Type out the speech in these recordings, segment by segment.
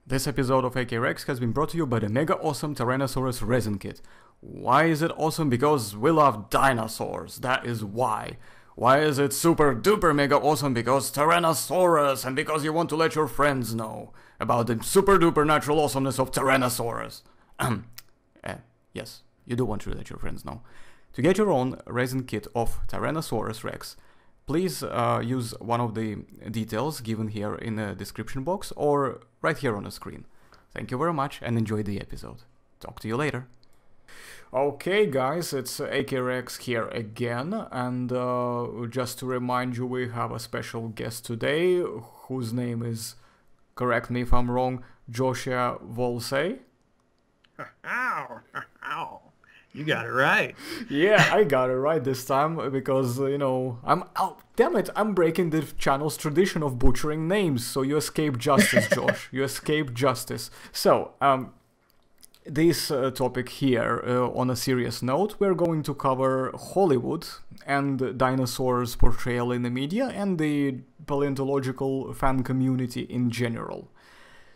This episode of pt3 has been brought to you by the mega awesome Tyrannosaurus resin kit. Why is it awesome? Because we love dinosaurs, that is why. Why is it super duper mega awesome? Because Tyrannosaurus, and because you want to let your friends know about the super duper natural awesomeness of Tyrannosaurus. Yes, you do want to let your friends know. To get your own resin kit of Tyrannosaurus Rex, please use one of the details given here in the description box or right here on the screen. Thank you very much and enjoy the episode. Talk to you later. Okay guys, it's pt3 here again, and just to remind you, we have a special guest today whose name is, correct me if I'm wrong, Joshua Ballze. Ow, ow. You got it right. Yeah, I got it right this time because, damn it, I'm breaking the channel's tradition of butchering names, so you escape justice, Josh. You escape justice. So, this topic here, on a serious note, we're going to cover Hollywood and dinosaurs' portrayal in the media and the paleontological fan community in general.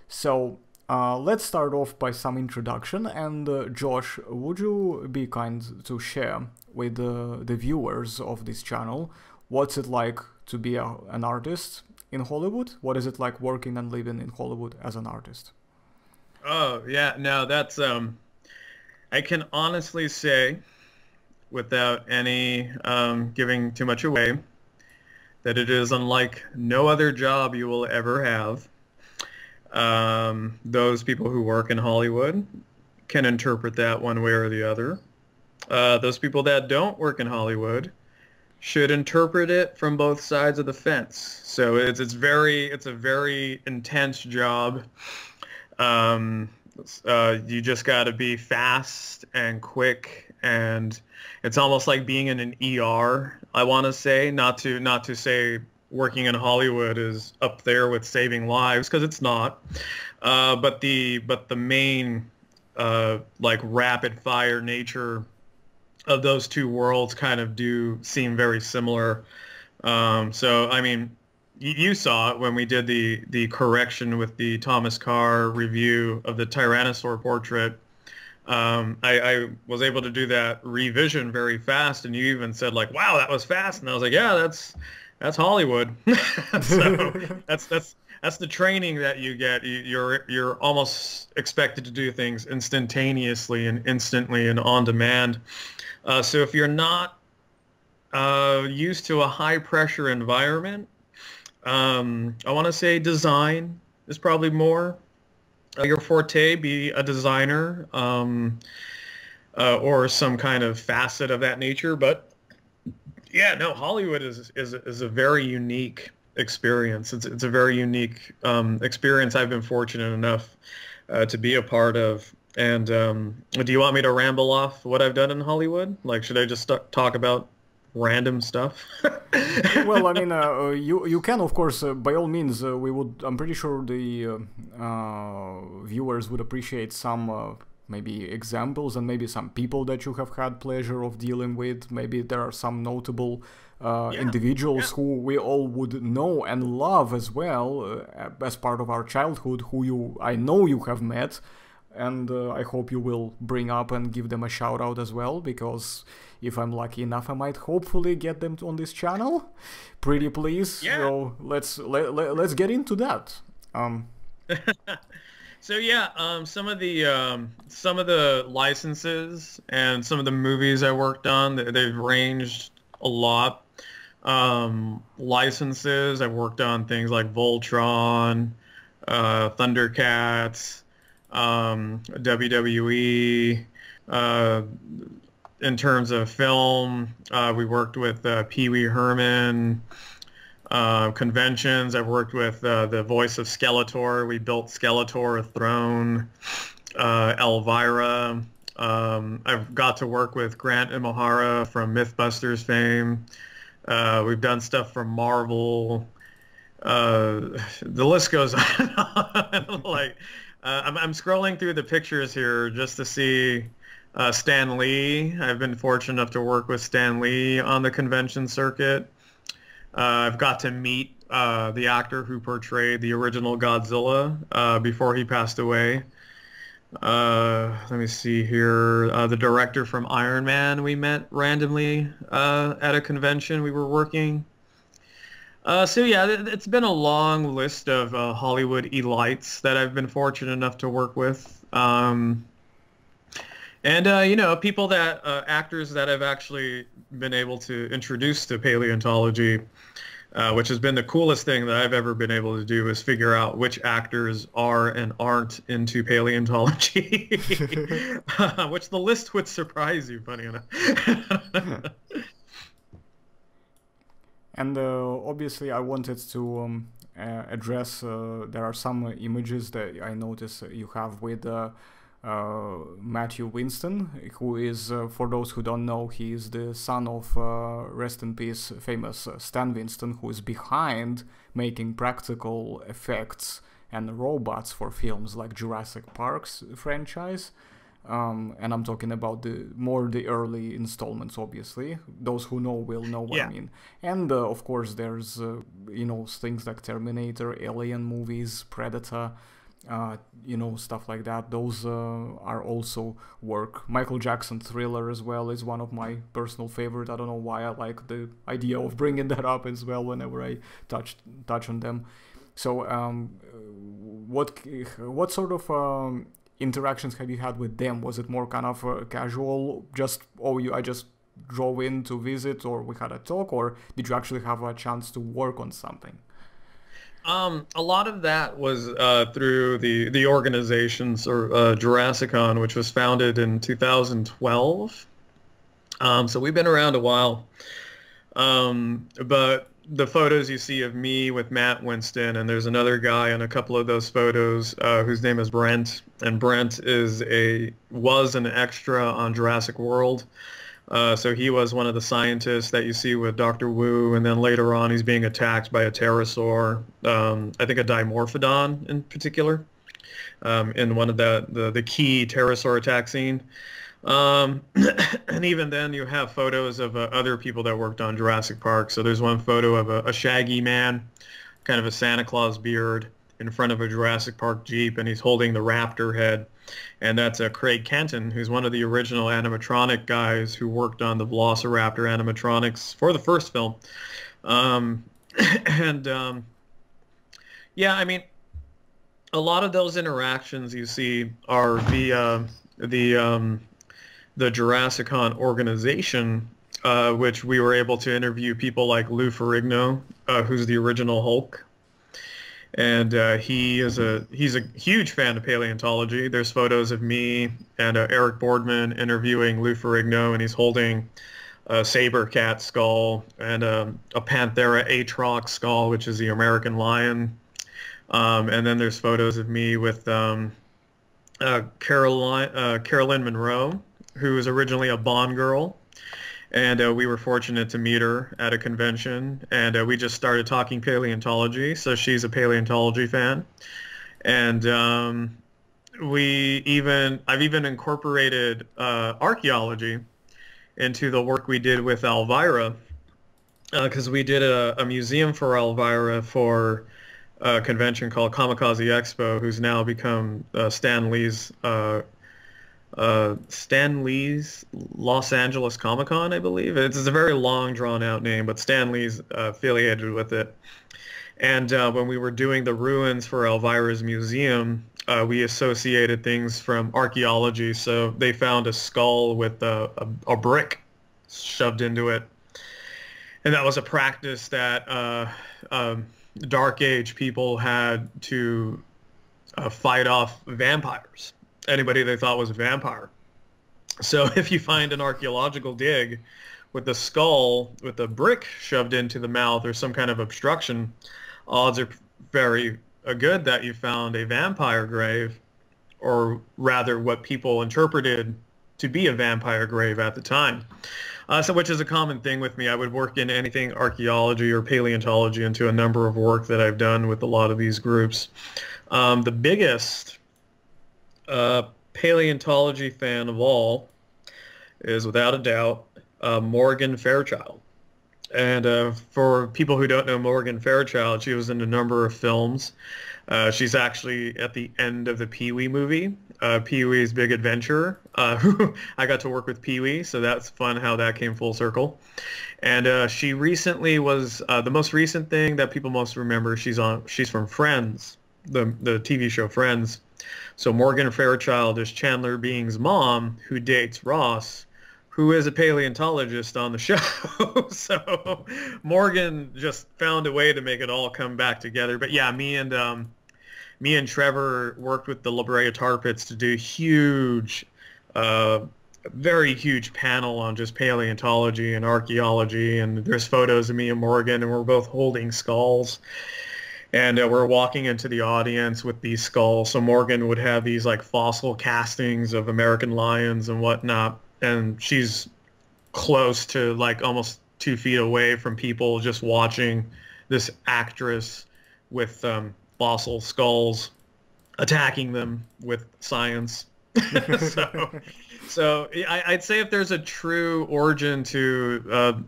So, let's start off by some introduction, and Josh, would you be kind to share with the viewers of this channel what's it like to be an artist in Hollywood? What is it like working and living in Hollywood as an artist? Oh, yeah, no, that's, I can honestly say, without any giving too much away, that it is unlike no other job you will ever have. Those people who work in Hollywood can interpret that one way or the other. Those people that don't work in Hollywood should interpret it from both sides of the fence. So it's a very intense job. You just got to be fast and quick, and it's almost like being in an ER. I want to say, not to say working in Hollywood is up there with saving lives, because it's not. But the main like rapid fire nature of those two worlds kind of do seem very similar. So I mean, you saw it when we did the correction with the Thomas Carr review of the Tyrannosaur portrait. I was able to do that revision very fast, and you even said like, "Wow, that was fast," and I was like, "Yeah, that's Hollywood." So that's the training that you get. You're almost expected to do things instantaneously and instantly and on demand. So if you're not used to a high pressure environment, I want to say design is probably more your forte. Be a designer or some kind of facet of that nature. But yeah, no, Hollywood is a very unique experience. It's a very unique experience I've been fortunate enough to be a part of. And do you want me to ramble off what I've done in Hollywood? Like, should I just talk about random stuff? Well, I mean, you can, of course, by all means. I'm pretty sure the viewers would appreciate some maybe examples and maybe some people that you have had pleasure of dealing with. Maybe there are some notable individuals who we all would know and love as well, as part of our childhood, who I know you have met. And I hope you will bring up and give them a shout out as well, because if I'm lucky enough, I might hopefully get them on this channel. Pretty please. Yeah. So let's get into that. So yeah, some of the licenses and some of the movies I worked on, they've ranged a lot. Licenses, I've worked on things like Voltron, Thundercats, WWE. In terms of film, we worked with Pee Wee Herman. Conventions, I've worked with the voice of Skeletor. We built Skeletor a throne. Elvira. I've got to work with Grant Imahara from Mythbusters fame. We've done stuff for Marvel. The list goes on. Like, I'm scrolling through the pictures here just to see Stan Lee. I've been fortunate enough to work with Stan Lee on the convention circuit. I've got to meet the actor who portrayed the original Godzilla before he passed away. Let me see here. The director from Iron Man we met randomly at a convention we were working. So yeah, it's been a long list of Hollywood elites that I've been fortunate enough to work with. And you know, people that actors that I've actually been able to introduce to paleontology, which has been the coolest thing that I've ever been able to do is figure out which actors are and aren't into paleontology, which the list would surprise you, funny enough. And obviously, I wanted to address. There are some images that I notice you have with Matthew Winston, who is, for those who don't know, he is the son of rest in peace famous Stan Winston, who is behind making practical effects and robots for films like Jurassic Park's franchise. And I'm talking about the early installments, obviously. Those who know will know what I mean. And of course, there's you know, things like Terminator, Alien movies, Predator, you know, stuff like that. Those are also work. Michael Jackson Thriller as well is one of my personal favorite. I don't know why I like the idea of bringing that up as well whenever I touch on them. So what sort of interactions have you had with them? Was it more kind of casual, just I just drove in to visit, or we had a talk, or did you actually have a chance to work on something? A lot of that was through the organizations or Jurassicon, which was founded in 2012. So we've been around a while. But the photos you see of me with Matt Winston, and there's another guy in a couple of those photos whose name is Brent, and Brent was an extra on Jurassic World. So he was one of the scientists that you see with Dr. Wu, and then later on he's being attacked by a pterosaur, I think a Dimorphodon in particular, in one of the key pterosaur attack scene. And even then you have photos of other people that worked on Jurassic Park. So there's one photo of a shaggy man, kind of a Santa Claus beard, in front of a Jurassic Park Jeep, and he's holding the raptor head. And that's Craig Kenton, who's one of the original animatronic guys who worked on the Velociraptor animatronics for the first film. Yeah, I mean, a lot of those interactions you see are via the Jurassicon organization, which we were able to interview people like Lou Ferrigno, who's the original Hulk. And he's a huge fan of paleontology. There's photos of me and Eric Boardman interviewing Lou Ferrigno, and he's holding a saber cat skull and a Panthera atrox skull, which is the American lion. And then there's photos of me with Carolyn Monroe, who was originally a Bond girl. And we were fortunate to meet her at a convention, and we just started talking paleontology. So she's a paleontology fan, and I've even incorporated archaeology into the work we did with Elvira, because we did a museum for Elvira for a convention called Kamikaze Expo, who's now become Stan Lee's Los Angeles Comic-Con, I believe. It's a very long, drawn-out name, but Stan Lee's affiliated with it. And when we were doing the ruins for Elvira's museum, we associated things from archaeology. So they found a skull with a brick shoved into it. And that was a practice that Dark Age people had to fight off vampires. Anybody they thought was a vampire. So if you find an archaeological dig with the skull with a brick shoved into the mouth or some kind of obstruction, odds are very good that you found a vampire grave, or rather what people interpreted to be a vampire grave at the time. So which is a common thing with me. I would work in anything archaeology or paleontology into a number of work that I've done with a lot of these groups. The biggest paleontology fan of all is, without a doubt, Morgan Fairchild. And for people who don't know Morgan Fairchild, she was in a number of films. She's actually at the end of the Pee-wee movie, Pee-wee's Big Adventure. I got to work with Pee-wee, so that's fun how that came full circle. And she recently was the most recent thing that people most remember. She's from Friends, the TV show Friends. So Morgan Fairchild is Chandler Bing's mom, who dates Ross, who is a paleontologist on the show. So Morgan just found a way to make it all come back together. But yeah, me and Trevor worked with the La Brea Tar Pits to do very huge panel on just paleontology and archaeology. And there's photos of me and Morgan, and we're both holding skulls. And we're walking into the audience with these skulls. So Morgan would have these like fossil castings of American lions and whatnot. And she's close to like almost 2 feet away from people just watching this actress with fossil skulls attacking them with science. so, I'd say if there's a true origin to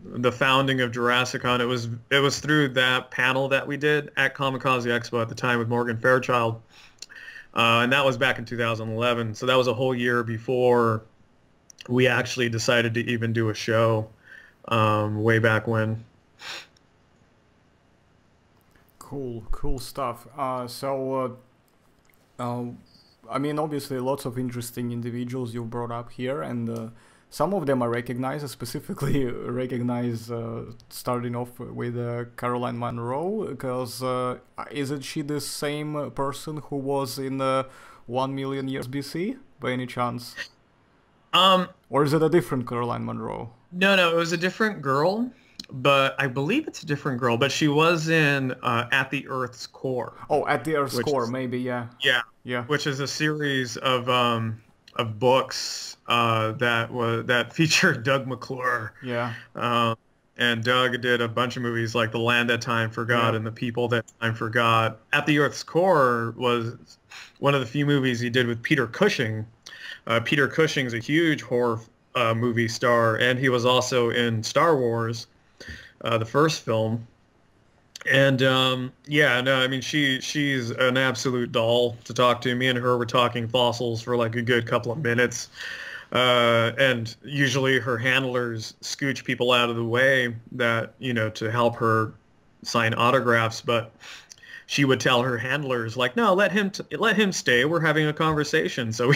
the founding of Jurassicon, it was through that panel that we did at Kamikaze Expo at the time with Morgan Fairchild, and that was back in 2011. So that was a whole year before we actually decided to even do a show, way back when. Cool stuff. I mean, obviously, lots of interesting individuals you brought up here, and some of them I recognize, specifically recognize, starting off with Caroline Munro, because isn't she the same person who was in 1 million years BC, by any chance? Or is it a different Caroline Munro? No, it was a different girl, but I believe it's a different girl, but she was in At the Earth's Core. Oh, At the Earth's Core, maybe, yeah. Yeah, which is a series of books that featured Doug McClure. Yeah. And Doug did a bunch of movies like The Land That Time Forgot and The People That Time Forgot. At the Earth's Core was one of the few movies he did with Peter Cushing. Peter Cushing's a huge horror movie star, and he was also in Star Wars, the first film. And I mean, she's an absolute doll to talk to. Me and her were talking fossils for like a good couple of minutes. And usually her handlers scooch people out of the way that, to help her sign autographs. But she would tell her handlers, like, no, let him stay. We're having a conversation. So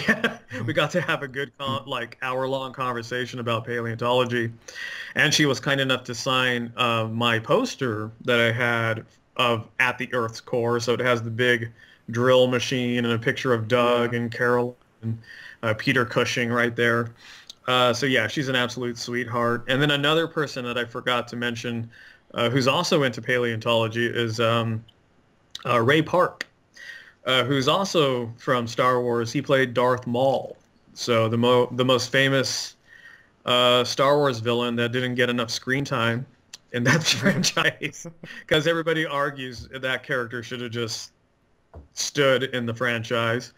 we got to have a good hour-long conversation about paleontology. And she was kind enough to sign my poster that I had of At the Earth's Core. So it has the big drill machine and a picture of Doug and Carol and Peter Cushing right there. So yeah, she's an absolute sweetheart. And then another person that I forgot to mention, who's also into paleontology, is Ray Park, who's also from Star Wars. He played Darth Maul, so the most famous Star Wars villain that didn't get enough screen time in that franchise, because everybody argues that character should have just stood in the franchise.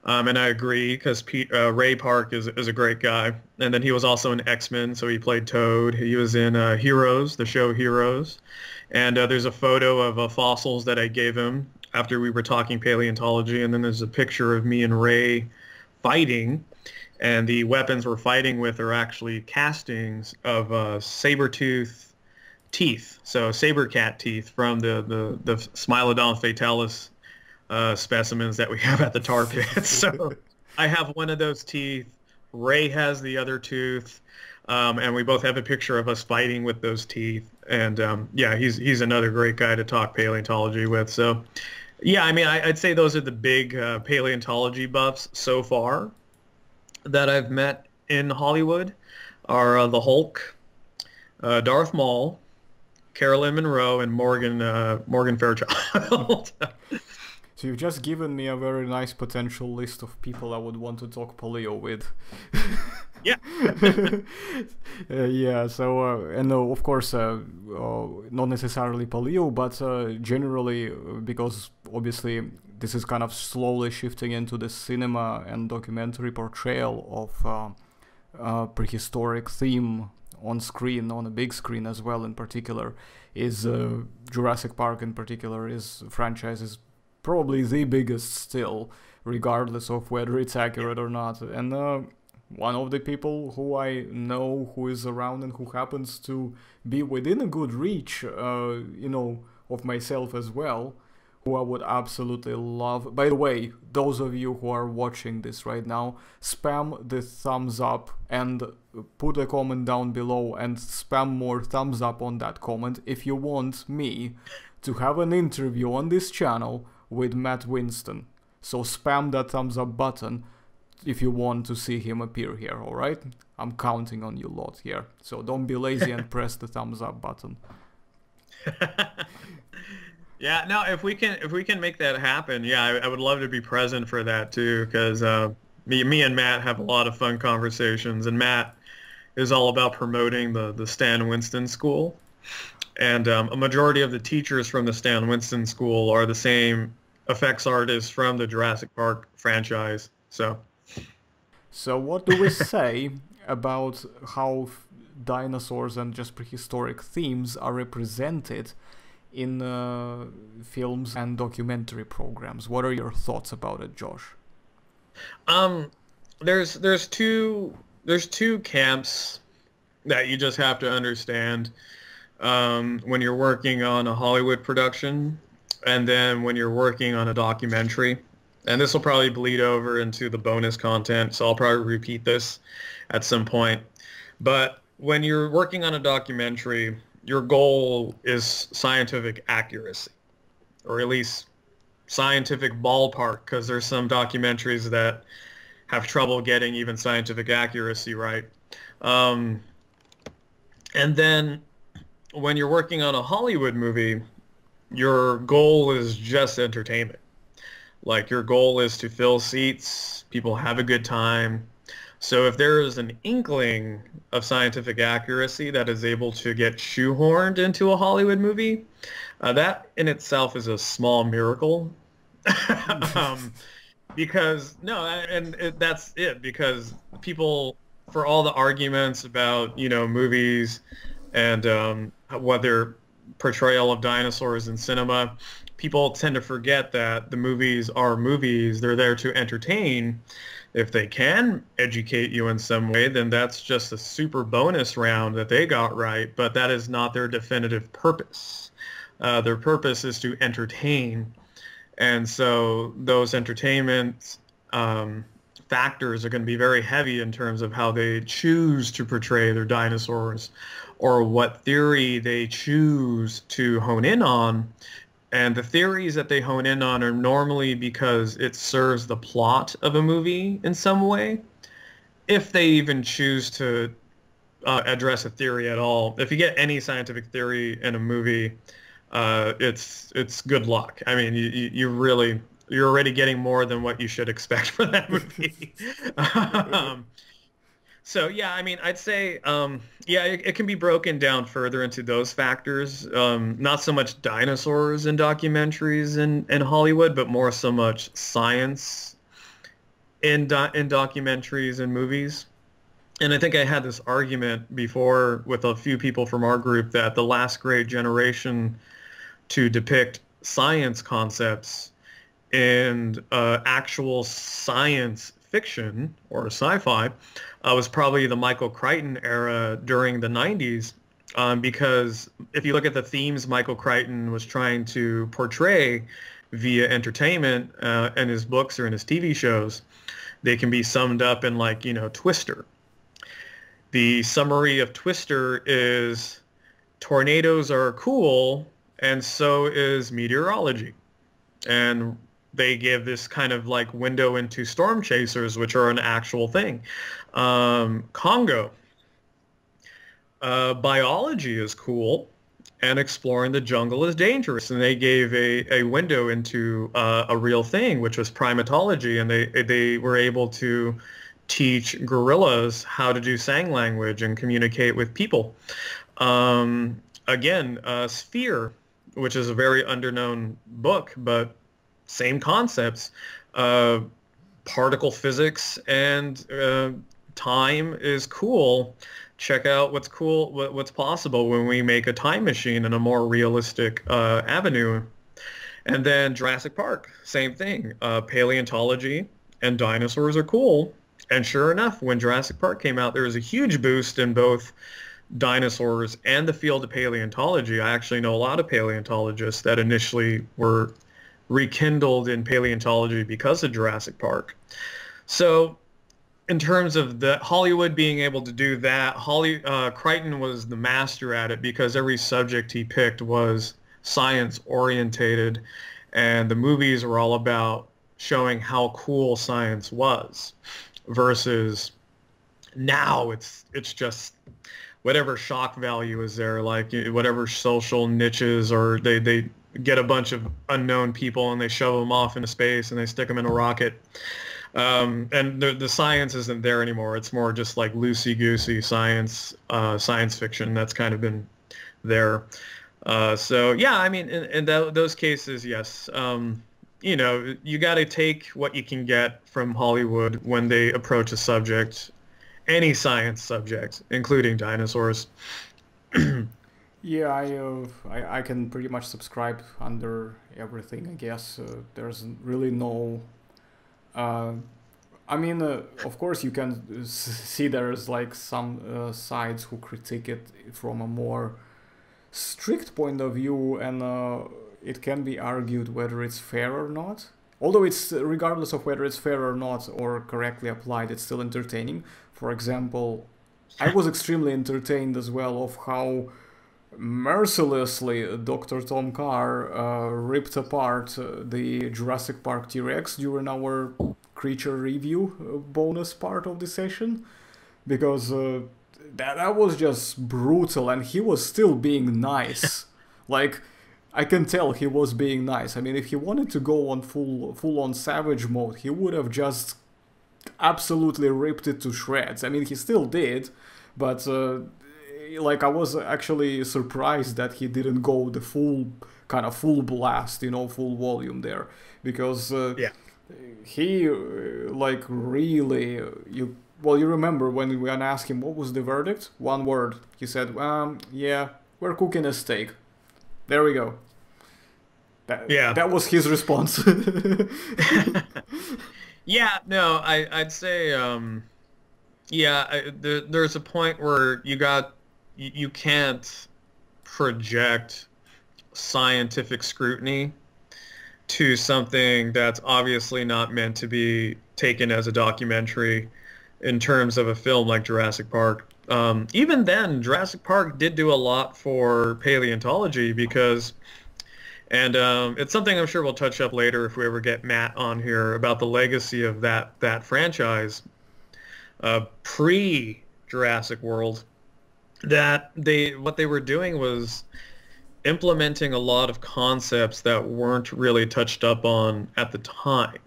And I agree, because Ray Park is a great guy. And then he was also in X-Men, so he played Toad. He was in Heroes, the show Heroes. And there's a photo of fossils that I gave him after we were talking paleontology. And then there's a picture of me and Ray fighting. And the weapons we're fighting with are actually castings of saber-tooth teeth. So saber cat teeth from the Smilodon fatalis specimens that we have at the tar pits. So I have one of those teeth. Ray has the other tooth. And we both have a picture of us fighting with those teeth. And he's another great guy to talk paleontology with. So yeah, I mean, I'd say those are the big paleontology buffs so far that I've met in Hollywood are the Hulk, Darth Maul, Carolyn Monroe, and Morgan Fairchild. So you've just given me a very nice potential list of people I would want to talk paleo with. Yeah. So and of course, not necessarily paleo, but generally, because obviously this is kind of slowly shifting into the cinema and documentary portrayal of prehistoric theme on screen, on a big screen as well in particular, is Jurassic Park in particular, is franchise is probably the biggest still, regardless of whether it's accurate or not. And one of the people who I know who is around and who happens to be within a good reach, of myself as well, who I would absolutely love. By the way, those of you who are watching this right now, spam the thumbs up and put a comment down below and spam more thumbs up on that comment if you want me to have an interview on this channel with Matt Winston. So spam that thumbs up button if you want to see him appear here, alright? I'm counting on you lot here. So don't be lazy and press the thumbs up button. Yeah, no, if we can make that happen, yeah, I would love to be present for that too, because me and Matt have a lot of fun conversations, and Matt is all about promoting the Stan Winston School, and a majority of the teachers from the Stan Winston School are the same effects artists from the Jurassic Park franchise. So what do we say about how dinosaurs and just prehistoric themes are represented in films and documentary programs? What are your thoughts about it, Josh? There's two camps that you just have to understand when you're working on a Hollywood production, and then when you're working on a documentary. And this will probably bleed over into the bonus content, so I'll probably repeat this at some point. But when you're working on a documentary, your goal is scientific accuracy, or at least scientific ballpark, because there's some documentaries that have trouble getting even scientific accuracy right. And then when you're working on a Hollywood movie, your goal is just entertainment. Like, your goal is to fill seats, people have a good time. So if there is an inkling of scientific accuracy that is able to get shoehorned into a Hollywood movie, that in itself is a small miracle. Because, no, that's it, because people, for all the arguments about, movies and what their portrayal of dinosaurs in cinema, people tend to forget that the movies are movies. They're there to entertain. If they can educate you in some way, then that's just a super bonus round that they got right, but that is not their definitive purpose. Their purpose is to entertain. And so those entertainment factors are going to be very heavy in terms of how they choose to portray their dinosaurs, or what theory they choose to hone in on. And the theories that they hone in on are normally because it serves the plot of a movie in some way, if they even choose to address a theory at all. If you get any scientific theory in a movie, it's good luck. I mean, you're already getting more than what you should expect from that movie. So yeah, I mean, I'd say, it can be broken down further into those factors. Not so much dinosaurs in documentaries in Hollywood, but more so much science in documentaries and movies. And I think I had this argument before with a few people from our group that the last great generation to depict science concepts in actual science fiction or sci-fi was probably the Michael Crichton era during the 90s, because if you look at the themes Michael Crichton was trying to portray via entertainment in his books or in his TV shows, they can be summed up in, like, Twister. The summary of Twister is tornadoes are cool, and so is meteorology. And they give this kind of like window into storm chasers, which are an actual thing. Congo. Biology is cool, and exploring the jungle is dangerous. And they gave a window into a real thing, which was primatology. And they were able to teach gorillas how to do sign language and communicate with people. Sphere, which is a very underknown book, but same concepts. Particle physics and time is cool, check out what's cool, what's possible when we make a time machine in a more realistic avenue. And then Jurassic Park, same thing. Paleontology and dinosaurs are cool. And sure enough, when Jurassic Park came out, there was a huge boost in both dinosaurs and the field of paleontology. I actually know a lot of paleontologists that initially were rekindled in paleontology because of Jurassic Park. So in terms of the Hollywood being able to do that, Crichton was the master at it because every subject he picked was science orientated, and the movies were all about showing how cool science was. Versus now, it's just whatever shock value is there, like whatever social niches, or they get a bunch of unknown people and they shove them off into space and they stick them in a rocket. And the science isn't there anymore. It's more just like loosey-goosey science fiction that's kind of been there. So yeah, I mean, in those cases, yes. You know, you got to take what you can get from Hollywood when they approach a subject, any science subject, including dinosaurs. Yeah, I can pretty much subscribe under everything, I guess. There's really no... I mean, of course you can see there's like some sides who critique it from a more strict point of view, and it can be argued whether it's fair or not. Although it's, regardless of whether it's fair or not or correctly applied, it's still entertaining. For example, I was extremely entertained as well of how mercilessly Dr. Tom Carr ripped apart the Jurassic Park T.rex during our creature review bonus part of the session, because that was just brutal, and he was still being nice. Like, I can tell he was being nice. I mean, if he wanted to go on full on savage mode, he would have just absolutely ripped it to shreds. I mean, he still did, but like, I was actually surprised that he didn't go the full blast, you know, full volume there, because Yeah. he like really you remember when we asked him what was the verdict? One word. He said, yeah, we're cooking a steak. There we go. That was his response. Yeah, no, I'd say, there's a point where you can't project scientific scrutiny to something that's obviously not meant to be taken as a documentary in terms of a film like Jurassic Park. Even then, Jurassic Park did do a lot for paleontology because, and it's something I'm sure we'll touch up later if we ever get Matt on here, about the legacy of that franchise pre-Jurassic World. That what they were doing was implementing a lot of concepts that weren't really touched up on at the time,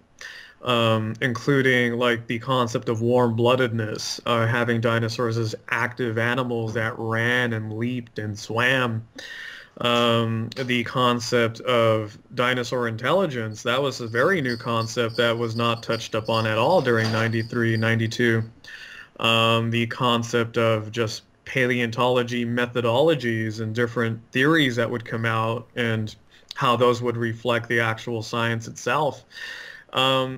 including like the concept of warm-bloodedness, having dinosaurs as active animals that ran and leaped and swam. The concept of dinosaur intelligence, that was a very new concept that was not touched up on at all during 93, 92. The concept of just paleontology methodologies and different theories that would come out and how those would reflect the actual science itself.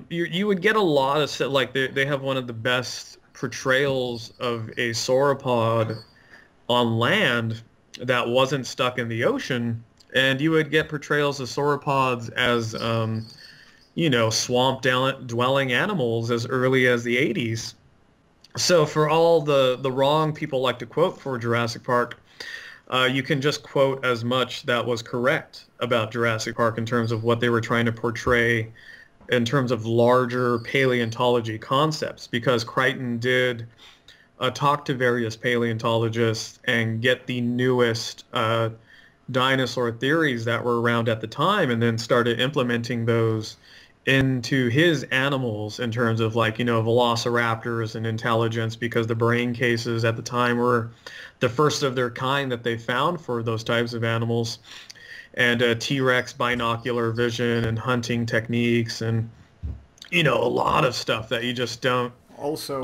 You would get a lot of, like, they have one of the best portrayals of a sauropod on land that wasn't stuck in the ocean, and you would get portrayals of sauropods as swamp dwelling animals as early as the 80s. So for all the wrong people like to quote for Jurassic Park, you can just quote as much that was correct about Jurassic Park in terms of what they were trying to portray in terms of larger paleontology concepts, because Crichton did talk to various paleontologists and get the newest dinosaur theories that were around at the time, and then started implementing those into his animals in terms of, like, velociraptors and intelligence, because the brain cases at the time were the first of their kind that they found for those types of animals, and T.rex binocular vision and hunting techniques, and a lot of stuff that you just don't Also,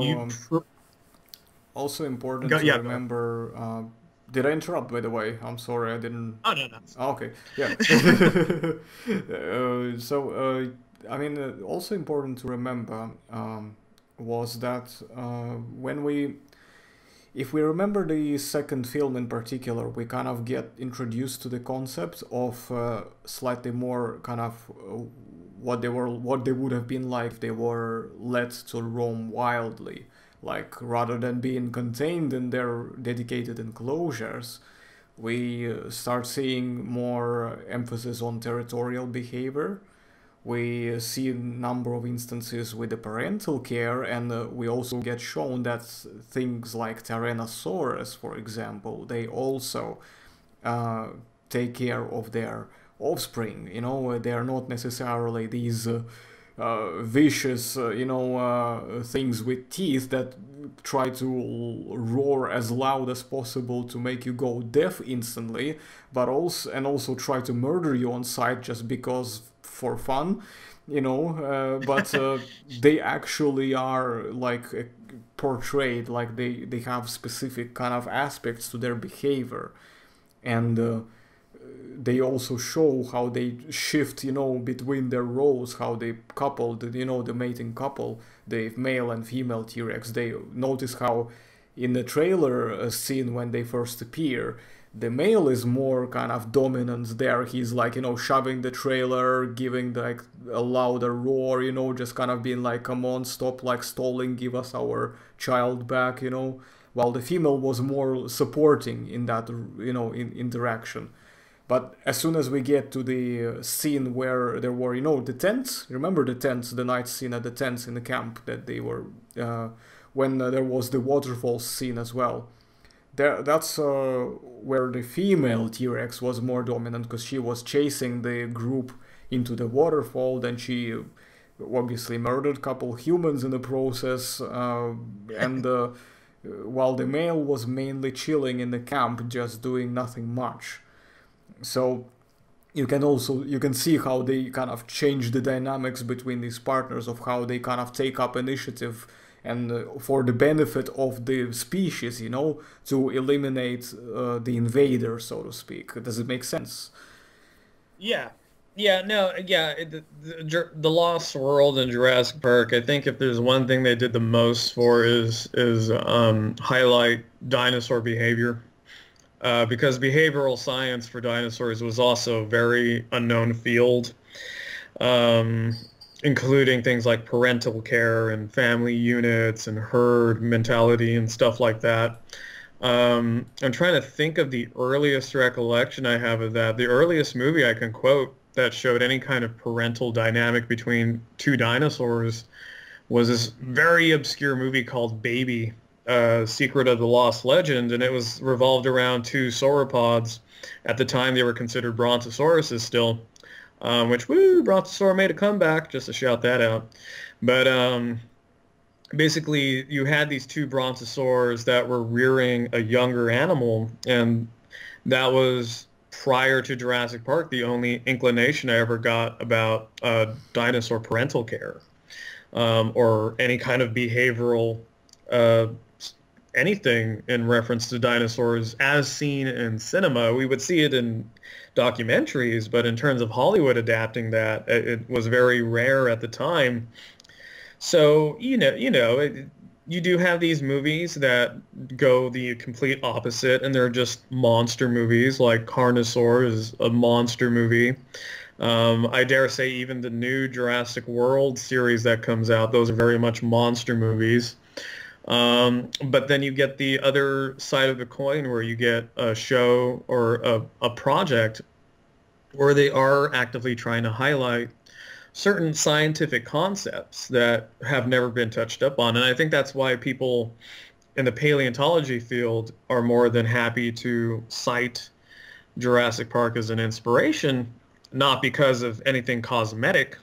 Also important to Yeah, go ahead. remember. Did I interrupt, by the way? I'm sorry, I didn't. Oh, no, no. Oh, okay, yeah. I mean, also important to remember was that when we, if we remember the second film in particular, we kind of get introduced to the concept of slightly more kind of what they would have been like if they were let to roam wildly, like rather than being contained in their dedicated enclosures. We start seeing more emphasis on territorial behavior. We see a number of instances with the parental care, and we also get shown that things like Tyrannosaurus, for example, they also uh, take care of their offspring. You know, they are not necessarily these vicious, things with teeth that try to roar as loud as possible to make you go deaf instantly, but also try to murder you on sight just because for fun, but they actually are like portrayed like they have specific kind of aspects to their behavior, and they also show how they shift, between their roles, how they coupled, the mating couple, the male and female T-Rex. They notice how in the trailer scene when they first appear, the male is more kind of dominant there. He's like, shoving the trailer, giving like a louder roar, just kind of being like, come on, stop like stalling, give us our child back, while the female was more supporting in that, in interaction. But as soon as we get to the scene where there were, the tents, remember the tents, the night scene at the tents in the camp that they were, when there was the waterfall scene as well. That's where the female T-Rex was more dominant because she was chasing the group into the waterfall. Then she obviously murdered a couple humans in the process, and while the male was mainly chilling in the camp, just doing nothing much. So you can see how they kind of change the dynamics between these partners, of how they kind of take up initiative and for the benefit of the species, to eliminate the invader, so to speak. Does it make sense? Yeah. Yeah, no, yeah, the Lost World in Jurassic Park, I think if there's one thing they did the most for is highlight dinosaur behavior. Because behavioral science for dinosaurs was also a very unknown field, um, including things like parental care and family units and herd mentality and stuff like that. I'm trying to think of the earliest recollection I have of that. The earliest movie I can quote that showed any kind of parental dynamic between two dinosaurs was this very obscure movie called Baby, Secret of the Lost Legend, and it was revolved around two sauropods. At the time, they were considered brontosauruses still, which, woo, brontosaur made a comeback, just to shout that out. But basically, you had these two brontosaurs that were rearing a younger animal, and that was, prior to Jurassic Park, the only inclination I ever got about dinosaur parental care, or any kind of behavioral uh, anything in reference to dinosaurs as seen in cinema. We would see it in documentaries, but in terms of Hollywood adapting that, it was very rare at the time. So, you do have these movies that go the complete opposite, and they're just monster movies, like Carnosaur is a monster movie. I dare say even the new Jurassic World series that comes out, those are very much monster movies. But then you get the other side of the coin where you get a show or a project where they are actively trying to highlight certain scientific concepts that have never been touched up on. And I think that's why people in the paleontology field are more than happy to cite Jurassic Park as an inspiration, not because of anything cosmetic,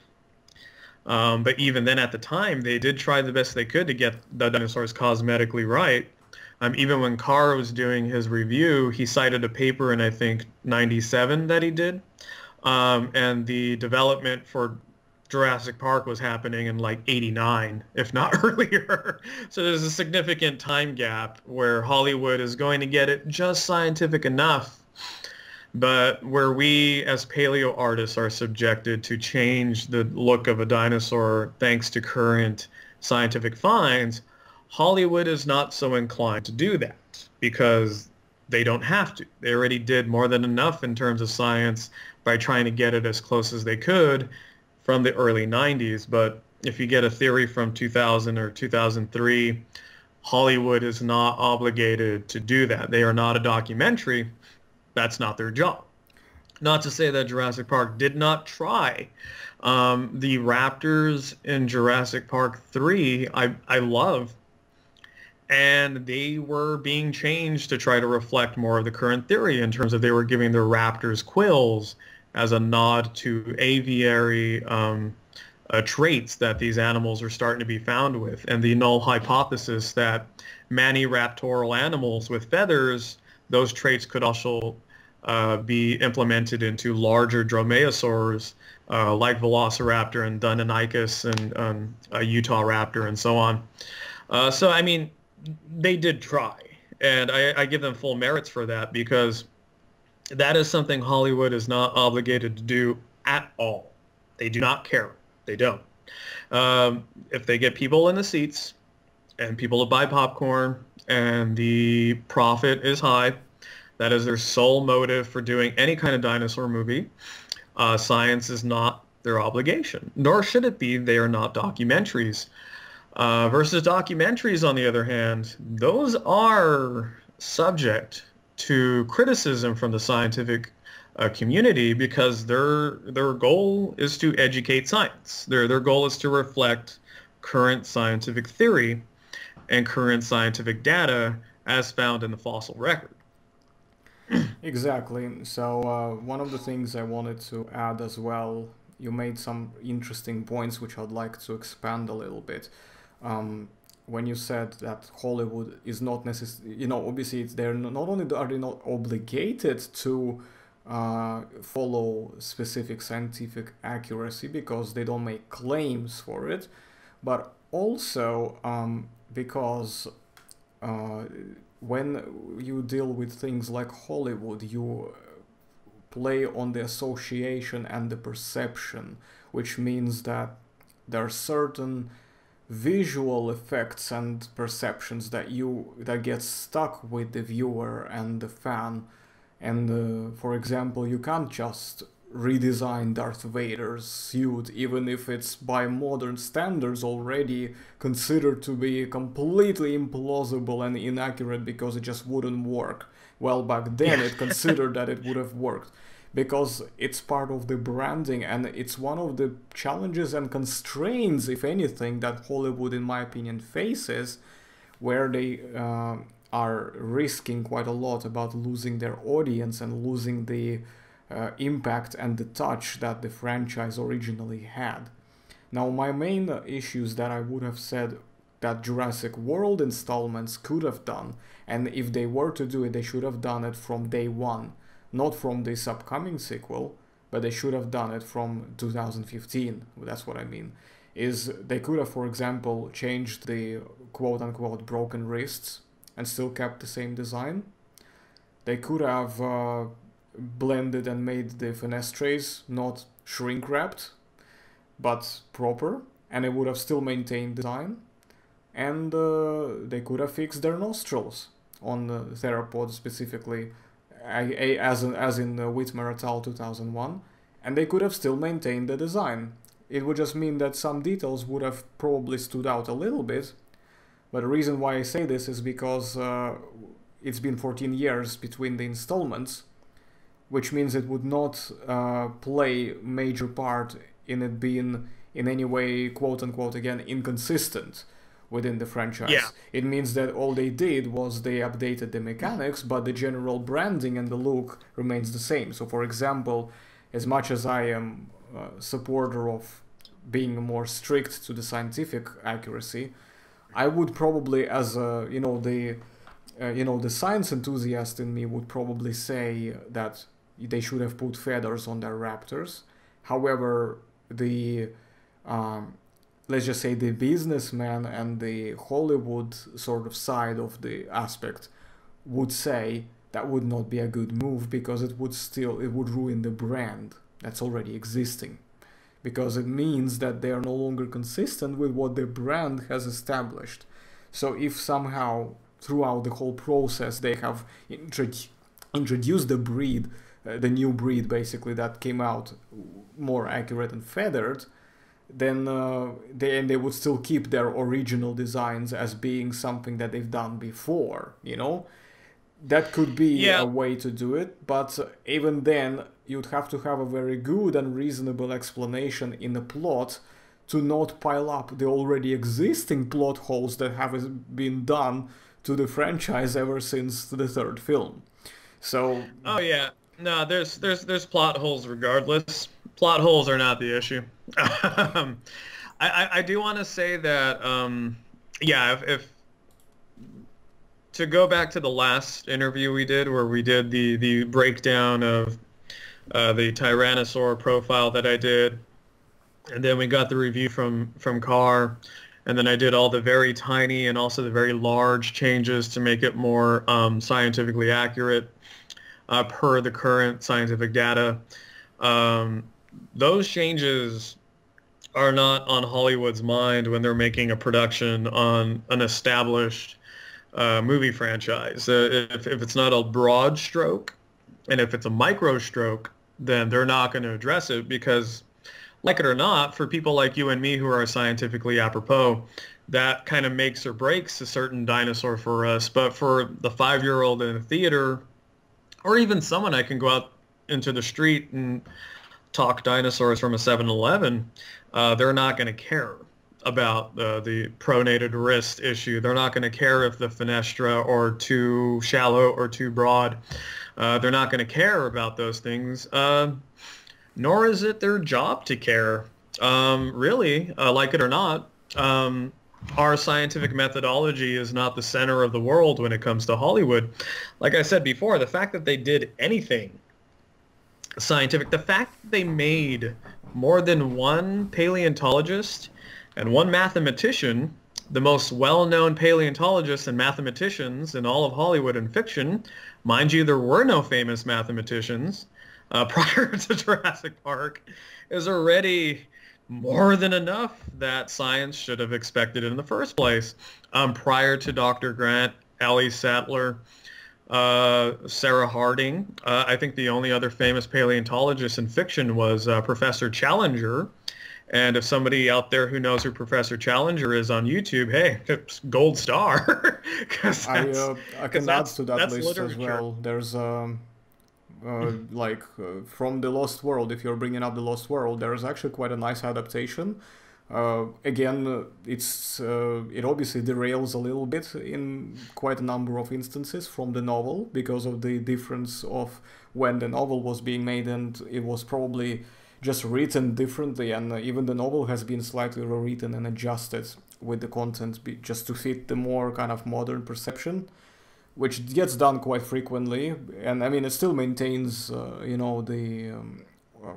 but even then at the time, they did try the best they could to get the dinosaurs cosmetically right. Even when Carr was doing his review, he cited a paper in, I think, 97 that he did. And the development for Jurassic Park was happening in like 89, if not earlier. So there's a significant time gap where Hollywood is going to get it just scientific enough, but where we as paleo artists are subjected to change the look of a dinosaur thanks to current scientific finds, Hollywood is not so inclined to do that because they don't have to. They already did more than enough in terms of science by trying to get it as close as they could from the early 90s. But if you get a theory from 2000 or 2003, Hollywood is not obligated to do that. They are not a documentary. That's not their job. Not to say that Jurassic Park did not try. The raptors in Jurassic Park 3, I love, and they were being changed to try to reflect more of the current theory in terms of they were giving the raptors quills as a nod to aviary traits that these animals are starting to be found with, and the null hypothesis that maniraptoral animals with feathers, those traits could also be implemented into larger dromaeosaurs like Velociraptor and Deinonychus and Utah raptor and so on. So, I mean, they did try, and I give them full merits for that because that is something Hollywood is not obligated to do at all. They do not care. They don't. If they get people in the seats and people to buy popcorn and the profit is high, that is their sole motive for doing any kind of dinosaur movie. Science is not their obligation, nor should it be. They are not documentaries. Versus documentaries, on the other hand, those are subject to criticism from the scientific community because their goal is to educate science. Their goal is to reflect current scientific theory and current scientific data as found in the fossil record. Exactly. So one of the things I wanted to add as well, you made some interesting points which I'd like to expand a little bit. When you said that Hollywood is not necessarily, you know, obviously they're not only are they not obligated to follow specific scientific accuracy because they don't make claims for it, but also because when you deal with things like Hollywood, you play on the association and the perception, which means that there are certain visual effects and perceptions that get stuck with the viewer and the fan. And for example, you can't just redesign Darth Vader's suit, even if it's by modern standards already considered to be completely implausible and inaccurate because it just wouldn't work. Well, back then it considered that it would have worked because it's part of the branding, and it's one of the challenges and constraints, if anything, that Hollywood, in my opinion, faces, where they are risking quite a lot about losing their audience and losing the impact and the touch that the franchise originally had. Now, my main issues that I would have said that Jurassic World installments could have done, and if they were to do it, they should have done it from day one. Not from this upcoming sequel, but they should have done it from 2015. That's what I mean. Is they could have, for example, changed the quote-unquote broken wrists and still kept the same design. They could have blended and made the fenestrays not shrink-wrapped, but proper, and it would have still maintained design. And they could have fixed their nostrils on the theropod specifically, as in Whitmer et al. 2001, and they could have still maintained the design. It would just mean that some details would have probably stood out a little bit, but the reason why I say this is because it's been 14 years between the installments, which means it would not play major part in it being in any way, quote-unquote, again, inconsistent within the franchise. Yeah. It means that all they did was they updated the mechanics, but the general branding and the look remains the same. So, for example, as much as I am a supporter of being more strict to the scientific accuracy, I would probably, as a, the science enthusiast in me would probably say that they should have put feathers on their raptors. However, the let's just say the businessman and the Hollywood sort of side of the aspect would say that would not be a good move, because it would ruin the brand that's already existing, because it means that they are no longer consistent with what the brand has established. So if somehow throughout the whole process they have introduced the breed, the new breed basically, that came out more accurate and feathered, then they would still keep their original designs as being something that they've done before, you know? That could be a way to do it, but even then you'd have to have a very good and reasonable explanation in the plot to not pile up the already existing plot holes that have been done to the franchise ever since the third film. So oh yeah, no, there's plot holes regardless. Plot holes are not the issue. I do want to say that yeah, if to go back to the last interview we did, where we did the breakdown of the Tyrannosaur profile that I did, and then we got the review from Carr, and then I did all the very tiny and also the very large changes to make it more scientifically accurate per the current scientific data. Those changes are not on Hollywood's mind when they're making a production on an established movie franchise. If it's not a broad stroke, and if it's a micro stroke, then they're not going to address it, because, like it or not, for people like you and me who are scientifically apropos, that kind of makes or breaks a certain dinosaur for us. But for the 5-year-old in a theater, or even someone I can go out into the street and talk dinosaurs from a 7-Eleven, they're not going to care about the pronated wrist issue. They're not going to care if the fenestra are too shallow or too broad. They're not going to care about those things, nor is it their job to care. Really, like it or not, our scientific methodology is not the center of the world when it comes to Hollywood. Like I said before, the fact that they did anything scientific, the fact that they made more than one paleontologist and one mathematician, the most well-known paleontologists and mathematicians in all of Hollywood and fiction. Mind you, there were no famous mathematicians prior to Jurassic Park, is already more than enough that science should have expected in the first place. Prior to Dr. Grant, Ellie Sattler, Sarah Harding, I think the only other famous paleontologist in fiction was Professor Challenger. And if somebody out there who knows who Professor Challenger is on YouTube, hey, it's gold star. I can add to that list literature as well. There's from The Lost World, if you're bringing up The Lost World, there's actually quite a nice adaptation. Again, it obviously derails a little bit in quite a number of instances from the novel, because of the difference of when the novel was being made, and it was probably just written differently, and even the novel has been slightly rewritten and adjusted with the content just to fit the more kind of modern perception, which gets done quite frequently. And I mean, it still maintains the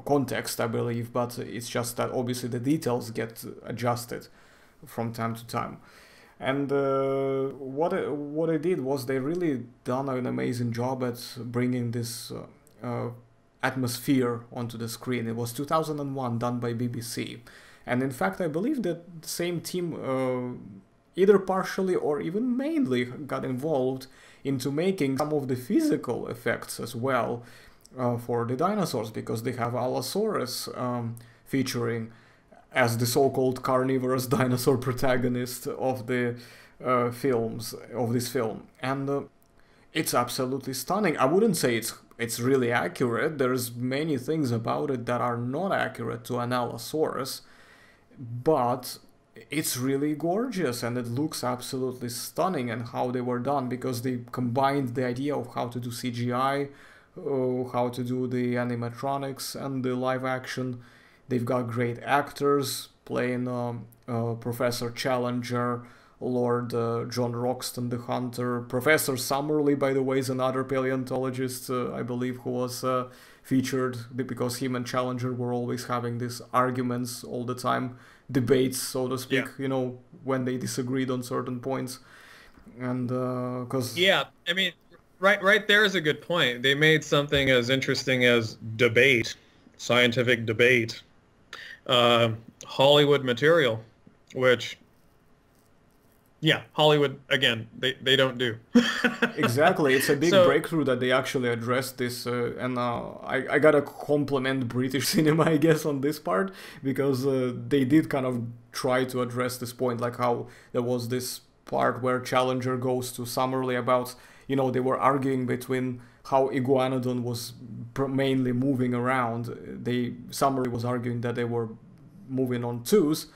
context, I believe, but it's just that obviously the details get adjusted from time to time. And what I did was they really done an amazing job at bringing this atmosphere onto the screen. It was 2001, done by BBC. And in fact, I believe that the same team either partially or even mainly got involved into making some of the physical effects as well for the dinosaurs, because they have Allosaurus featuring as the so-called carnivorous dinosaur protagonist of the this film. And it's absolutely stunning. I wouldn't say it's really accurate. There's many things about it that are not accurate to an Allosaurus, but it's really gorgeous and it looks absolutely stunning. And how they were done, because they combined the idea of how to do CGI, how to do the animatronics and the live action. They've got great actors playing Professor Challenger, Lord John Roxton the Hunter. Professor Summerlee, by the way, is another paleontologist, I believe, who was featured because him and Challenger were always having these arguments all the time, debates, so to speak, Yeah. when they disagreed on certain points. And because Yeah, I mean, right there is a good point. They made something as interesting as debate, scientific debate, uh, Hollywood material, which, yeah, Hollywood, again, they don't do. exactly, it's a big So, breakthrough that they actually addressed this, and I gotta compliment British cinema, I guess, on this part, because they did kind of try to address this point, like how there was this part where Challenger goes to Summerlee about, they were arguing between how Iguanodon was mainly moving around. Summerlee was arguing that they were moving on twos.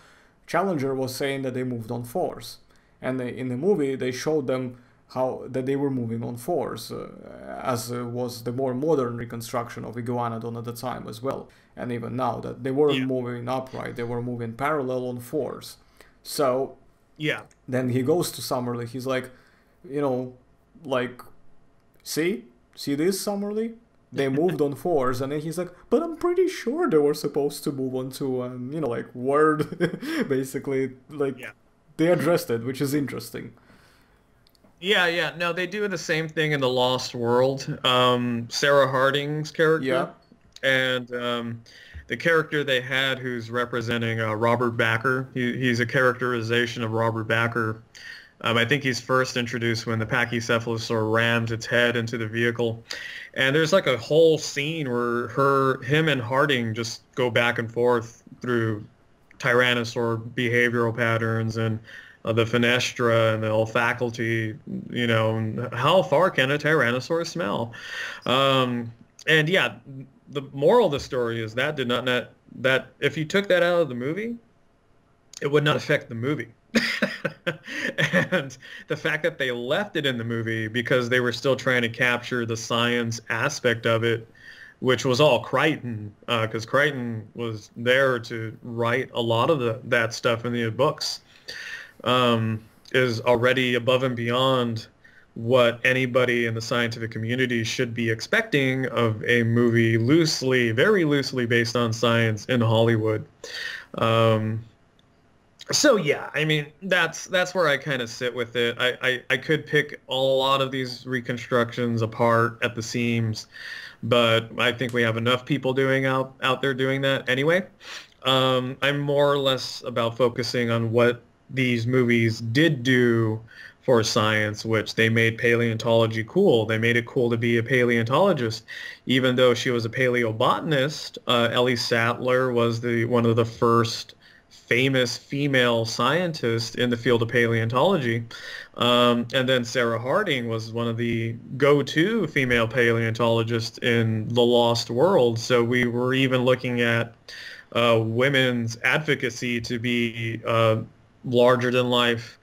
Challenger was saying that they moved on fours. And in the movie, they showed them how that they were moving on fours, as was the more modern reconstruction of Iguanodon at the time as well. And even now, that they weren't yeah, moving upright, they were moving parallel on fours. So yeah. then he goes to Summerlee, he's like, you know, like, see this, Summerlee? They moved on fours, and then he's like, but I'm pretty sure they were supposed to move on two, and, like, word, basically, like, Yeah. they addressed it, which is interesting. Yeah, yeah. No, they do the same thing in The Lost World. Sarah Harding's Yeah, character and the character they had who's representing Robert Backer. He's a characterization of Robert Backer. I think he's first introduced when the Pachycephalosaur rams its head into the vehicle. And there's like a whole scene where him and Harding just go back and forth through Tyrannosaur behavioral patterns and the fenestra and the olfaculty, and how far can a Tyrannosaur smell? And yeah, the moral of the story is that that if you took that out of the movie, it would not affect the movie. And the fact that they left it in the movie because they were still trying to capture the science aspect of it, which was all Crichton, because Crichton was there to write a lot of that stuff in the books, is already above and beyond what anybody in the scientific community should be expecting of a movie very loosely based on science in Hollywood. So yeah, I mean that's where I kind of sit with it. I could pick a lot of these reconstructions apart at the seams, but I think we have enough people out there doing that anyway. I'm more or less about focusing on what these movies did do for science, which they made paleontology cool. They made it cool to be a paleontologist, even though she was a paleobotanist. Ellie Sattler was one of the first famous female scientists in the field of paleontology. And then Sarah Harding was one of the go-to female paleontologists in the Lost World. So we were even looking at women's advocacy to be larger than life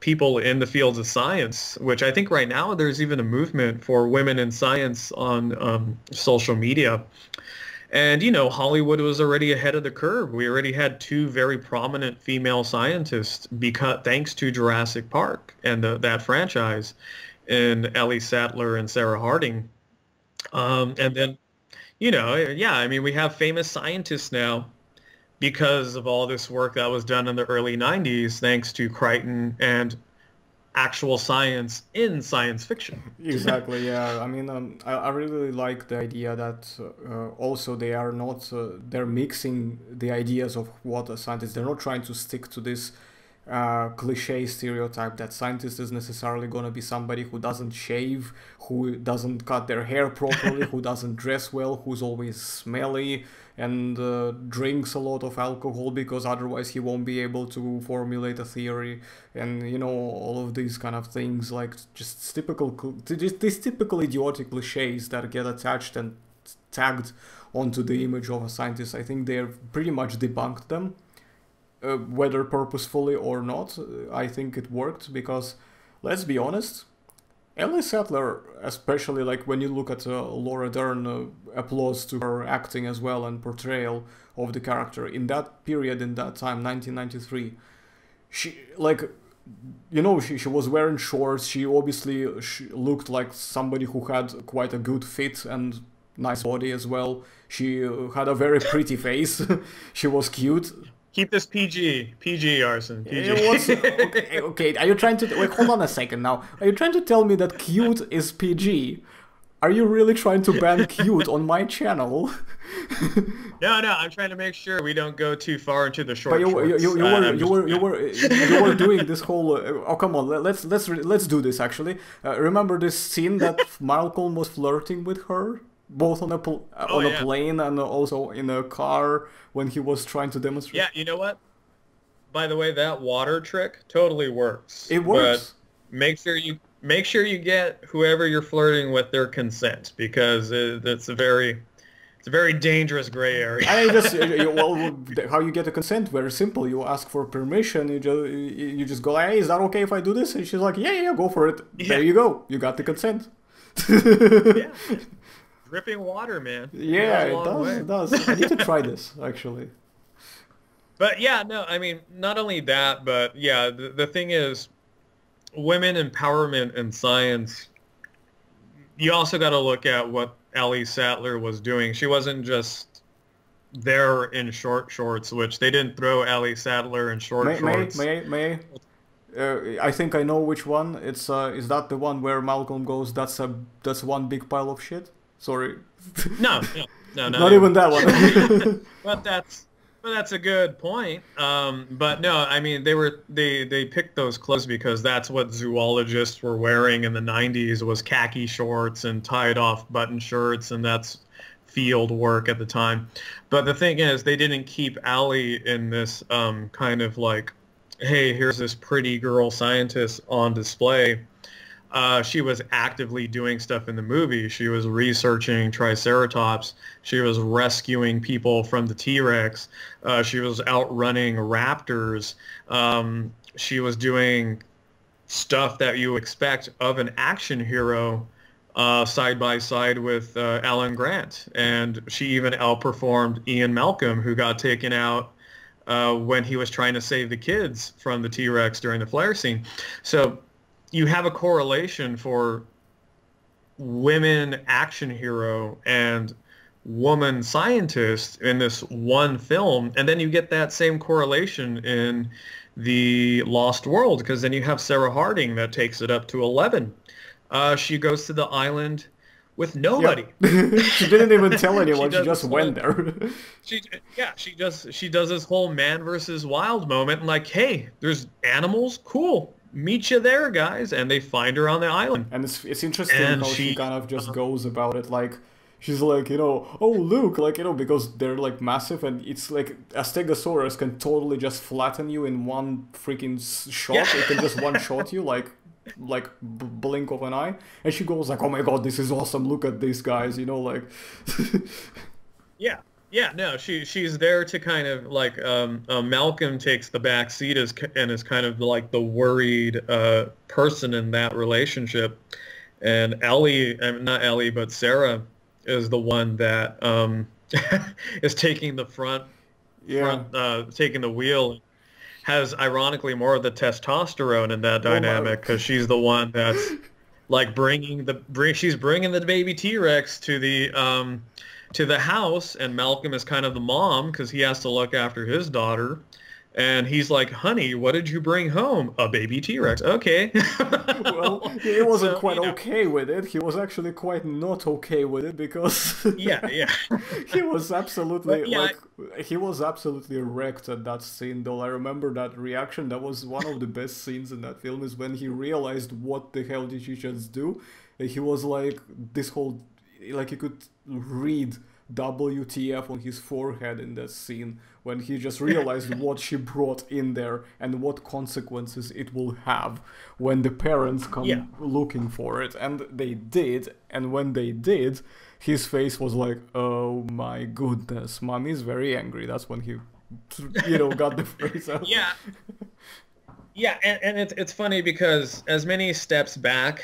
people in the fields of science, which I think right now there's even a movement for women in science on social media. And, Hollywood was already ahead of the curve. We already had two very prominent female scientists thanks to Jurassic Park and that franchise in Ellie Sattler and Sarah Harding. And then, yeah, I mean, we have famous scientists now because of all this work that was done in the early 90s, thanks to Crichton and actual science in science fiction. exactly. Yeah, I mean, I really like the idea that also they are not they're mixing the ideas of what a scientist. They're not trying to stick to this cliche stereotype that scientist is necessarily going to be somebody who doesn't shave, who doesn't cut their hair properly, who doesn't dress well, who's always smelly, and drinks a lot of alcohol because otherwise he won't be able to formulate a theory, and all of these kind of things, like just these typical idiotic cliches that get attached and tagged onto the image of a scientist. I think they've pretty much debunked them, whether purposefully or not. I think it worked because, let's be honest, Ellie Sattler, especially like when you look at Laura Dern, applause to her acting as well and portrayal of the character in that period, in that time, 1993. she like, she was wearing shorts. She obviously looked like somebody who had quite a good fit and nice body as well. She had a very pretty face. She was cute. Keep this PG, Arson, What's PG. okay? Okay, are you trying to wait? Hold on a second now. Are you trying to tell me that cute is PG? Are you really trying to ban cute on my channel? No, I'm trying to make sure we don't go too far into the But short shorts. you were doing this whole. Oh, come on, let's do this actually. Remember this scene that Malcolm was flirting with her, both on a plane and also in a car when he was trying to demonstrate. Yeah, you know what? By the way, that water trick totally works. It works. But make sure you get whoever you're flirting with their consent, because it's a very dangerous gray area. I just how you get a consent? Very simple. You ask for permission. You just go, hey, is that okay if I do this? And she's like, yeah, go for it. Yeah. There you go. You got the consent. Yeah. Dripping water, man. Yeah, it does. I need to try this actually. But yeah, no, I mean, not only that, but yeah, the thing is, women empowerment in science, you also got to look at what Ellie Sattler was doing. She wasn't just there in short shorts, which they didn't throw Ellie Sattler in shorts. May I? I think I know which one. It's is that the one where Malcolm goes, that's one big pile of shit? Sorry. No. Not even that one. But that's a good point. But no, I mean, they picked those clothes because that's what zoologists were wearing in the 90s, was khaki shorts and tied off button shirts, and that's field work at the time. But the thing is, they didn't keep Allie in this kind of like, hey, here's this pretty girl scientist on display. She was actively doing stuff in the movie. She was researching Triceratops. She was rescuing people from the T.rex. She was outrunning raptors. She was doing stuff that you expect of an action hero, side by side with Alan Grant. And she even outperformed Ian Malcolm, who got taken out when he was trying to save the kids from the T.rex during the flare scene. So you have a correlation for women action hero and woman scientist in this one film, and then you get that same correlation in The Lost World, because then you have Sarah Harding that takes it up to 11. She goes to the island with nobody. Yep. She didn't even tell anyone. She just went there. She does this whole man versus wild moment, and like, hey, there's animals, cool. Meet you there, guys, and they find her on the island. And it's interesting how she kind of just goes about it, like, she's like, oh, look, like, because they're like massive, and it's like a Stegosaurus can totally just flatten you in one freaking shot. Yeah. It can just one-shot you, like blink of an eye. And she goes like, oh my god, this is awesome, look at these guys, like... Yeah, no, she's there to kind of like Malcolm takes the back seat and is kind of like the worried person in that relationship, and not Ellie, but Sarah is the one that is taking the taking the wheel. Has ironically more of the testosterone in that dynamic, because she's the one that's like she's bringing the baby T-rex to the house, and Malcolm is kind of the mom because he has to look after his daughter, and he's like, honey, what did you bring home? A baby T-rex. Okay. Well, he wasn't okay with it. He was actually quite not okay with it, because yeah he was absolutely he was absolutely wrecked at that scene, though. I remember that reaction. That was one of the best scenes in that film, is when he realized what the hell did she just do. He was like, this whole, like, you could read WTF on his forehead in that scene, when he just realized what she brought in there and what consequences it will have when the parents come looking for it. And they did, and when they did, his face was like, oh my goodness, mommy's very angry. That's when he got the phrase out. And it's funny because as many steps back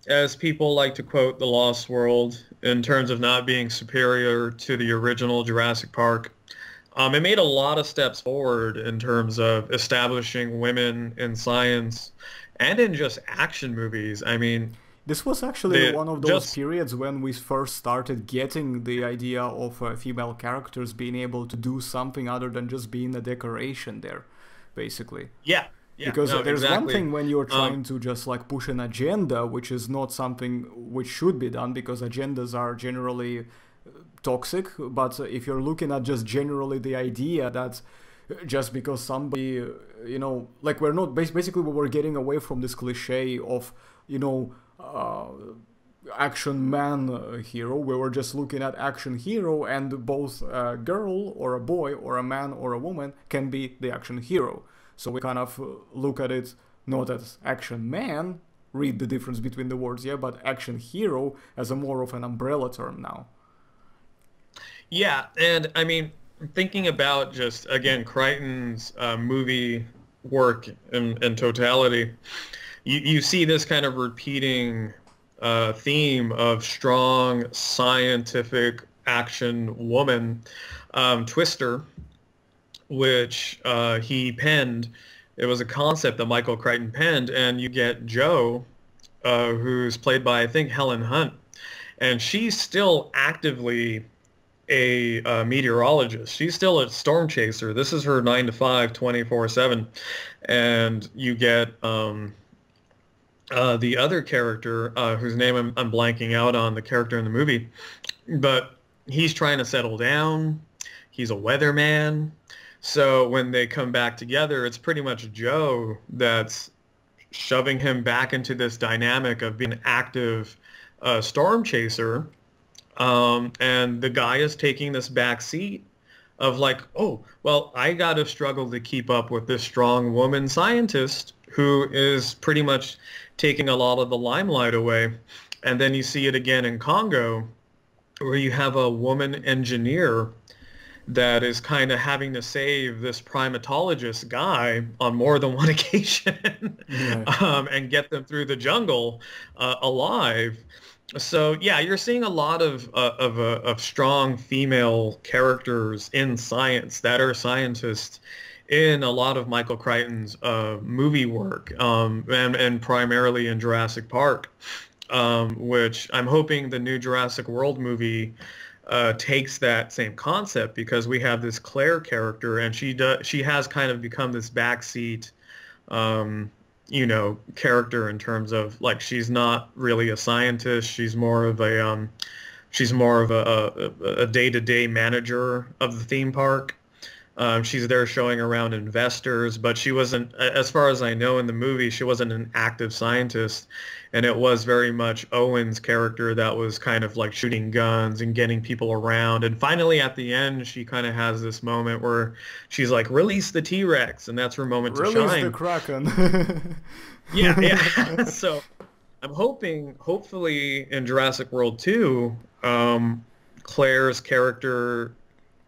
as people like to quote The Lost World in terms of not being superior to the original Jurassic Park, It made a lot of steps forward in terms of establishing women in science and in just action movies. I mean, This was actually the one of those just periods when we first started getting the idea of female characters being able to do something other than just being a decoration there, basically. yeah, yeah, Because no, there's one exactly. thing when you're Um, trying to just like push an agenda, which is not something which should be done because agendas are generally toxic. But if you're looking at just generally the idea that just because somebody, like we're not basically we're getting away from this cliche of, you know, action man hero. We were just looking at action hero, and both a girl or a boy or a man or a woman can be the action hero. So we kind of look at it not as action man, read the difference between the words, yeah, but action hero as a more of an umbrella term now. yeah, and I mean, thinking about just again Crichton's movie work in totality, you see this kind of repeating theme of strong scientific action woman, Twister, which he penned. It was a concept that Michael Crichton penned, and you get Joe, who's played by I think Helen Hunt, and she's still actively a meteorologist. She's still a storm chaser. This is her 9 to 5, 24/7, and you get the other character, whose name I'm blanking out on, the character in the movie, but he's trying to settle down. He's a weatherman. So when they come back together, it's pretty much Joe that's shoving him back into this dynamic of being an active storm chaser. And the guy is taking this back seat of like, oh, well, I got to struggle to keep up with this strong woman scientist who is pretty much taking a lot of the limelight away. And then you see it again in Congo, where you have a woman engineer that is kind of having to save this primatologist guy on more than one occasion Yeah. and get them through the jungle alive. So yeah, you're seeing a lot of strong female characters in science that are scientists in a lot of Michael Crichton's movie work, and primarily in Jurassic Park, which I'm hoping the new Jurassic World movie takes that same concept, because we have this Claire character, and she has kind of become this backseat character in terms of like she's not really a scientist. She's more of a day-to-day manager of the theme park. She's there showing around investors, but she wasn't, as far as I know in the movie, she wasn't an active scientist. And it was very much Owen's character that was kind of like shooting guns and getting people around. And finally, at the end, she kind of has this moment where she's like, release the T.rex. And that's her moment to Release shine. the Kraken. Yeah, yeah. So I'm hopefully in Jurassic World 2, Claire's character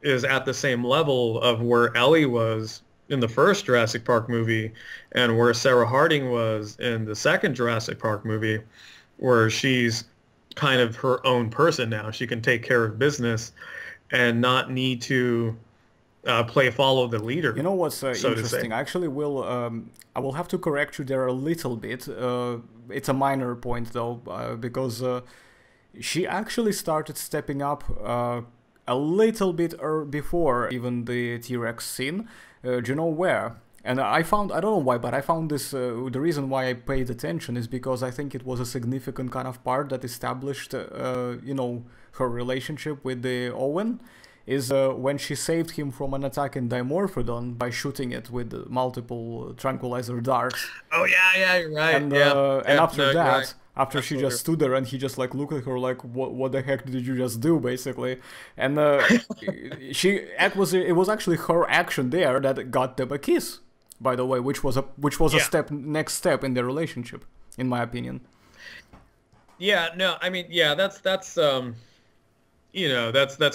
is at the same level of where Ellie was in the first Jurassic Park movie and where Sarah Harding was in the second Jurassic Park movie, where she's kind of her own person now. She can take care of business and not need to follow the leader. You know what's so to say. interesting? I will have to correct you there a little bit. It's a minor point though, because she actually started stepping up a little bit before even the T-Rex scene. Do you know where? And I don't know why, but I found this, the reason why I paid attention is because I think it was a significant kind of part that established, her relationship with the Owen, is when she saved him from an attack in Dimorphodon by shooting it with multiple tranquilizer darts. Oh yeah, you're right. And after no, that, right. after Absolutely. she just stood there and he just like looked at her like, what the heck did you just do, basically? And it was actually her action there that got them a kiss, by the way, which was a Yeah. next step in their relationship, in my opinion. Yeah, no, I mean, yeah, that's that's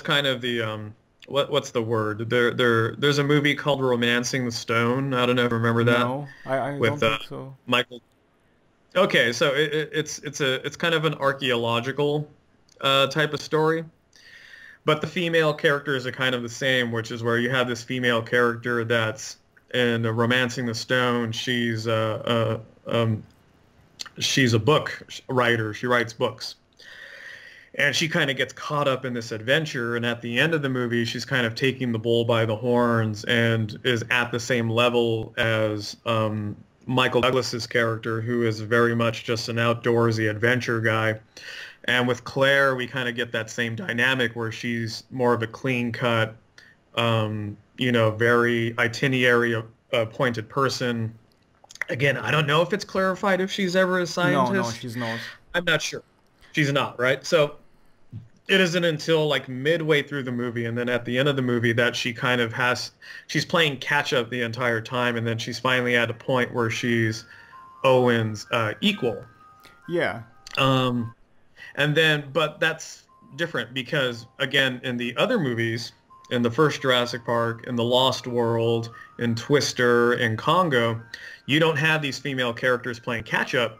kind of the what's the word? There's a movie called Romancing the Stone. I don't know if you remember that No, I don't with think so. Michael. Okay, so it's kind of an archaeological type of story, But the female characters are kind of the same, which is where you have this female character that's in Romancing the Stone. She's a book writer. She writes books. And she kind of gets caught up in this adventure. And at the end of the movie, she's kind of taking the bull by the horns and is at the same level as Michael Douglas's character, who is very much just an outdoorsy adventure guy. And with Claire, we kind of get that same dynamic where she's more of a clean-cut, very itinerary appointed person. Again, I don't know if it's clarified if she's ever a scientist. No, she's not. I'm not sure. She's not, right? So it isn't until like midway through the movie and then at the end of the movie that she kind of she's playing catch up the entire time, and then she's finally at a point where she's Owen's equal. Yeah. But that's different because, again, in the other movies, in the first Jurassic Park, in The Lost World, in Twister, in Congo, you don't have these female characters playing catch-up.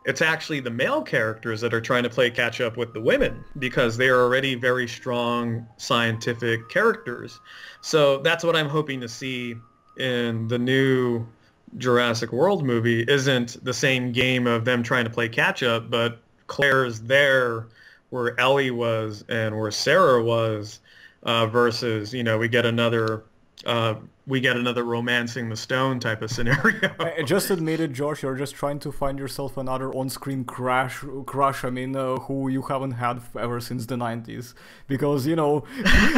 It's actually the male characters that are trying to play catch-up with the women because they are already very strong scientific characters. So that's what I'm hoping to see in the new Jurassic World movie. Isn't the same game of them trying to play catch-up, but Claire's there where Ellie was and where Sarah was, versus we get another Romancing the Stone type of scenario. I just admit it, Josh, you're just trying to find yourself another on-screen crush, who you haven't had ever since the 90s. Because,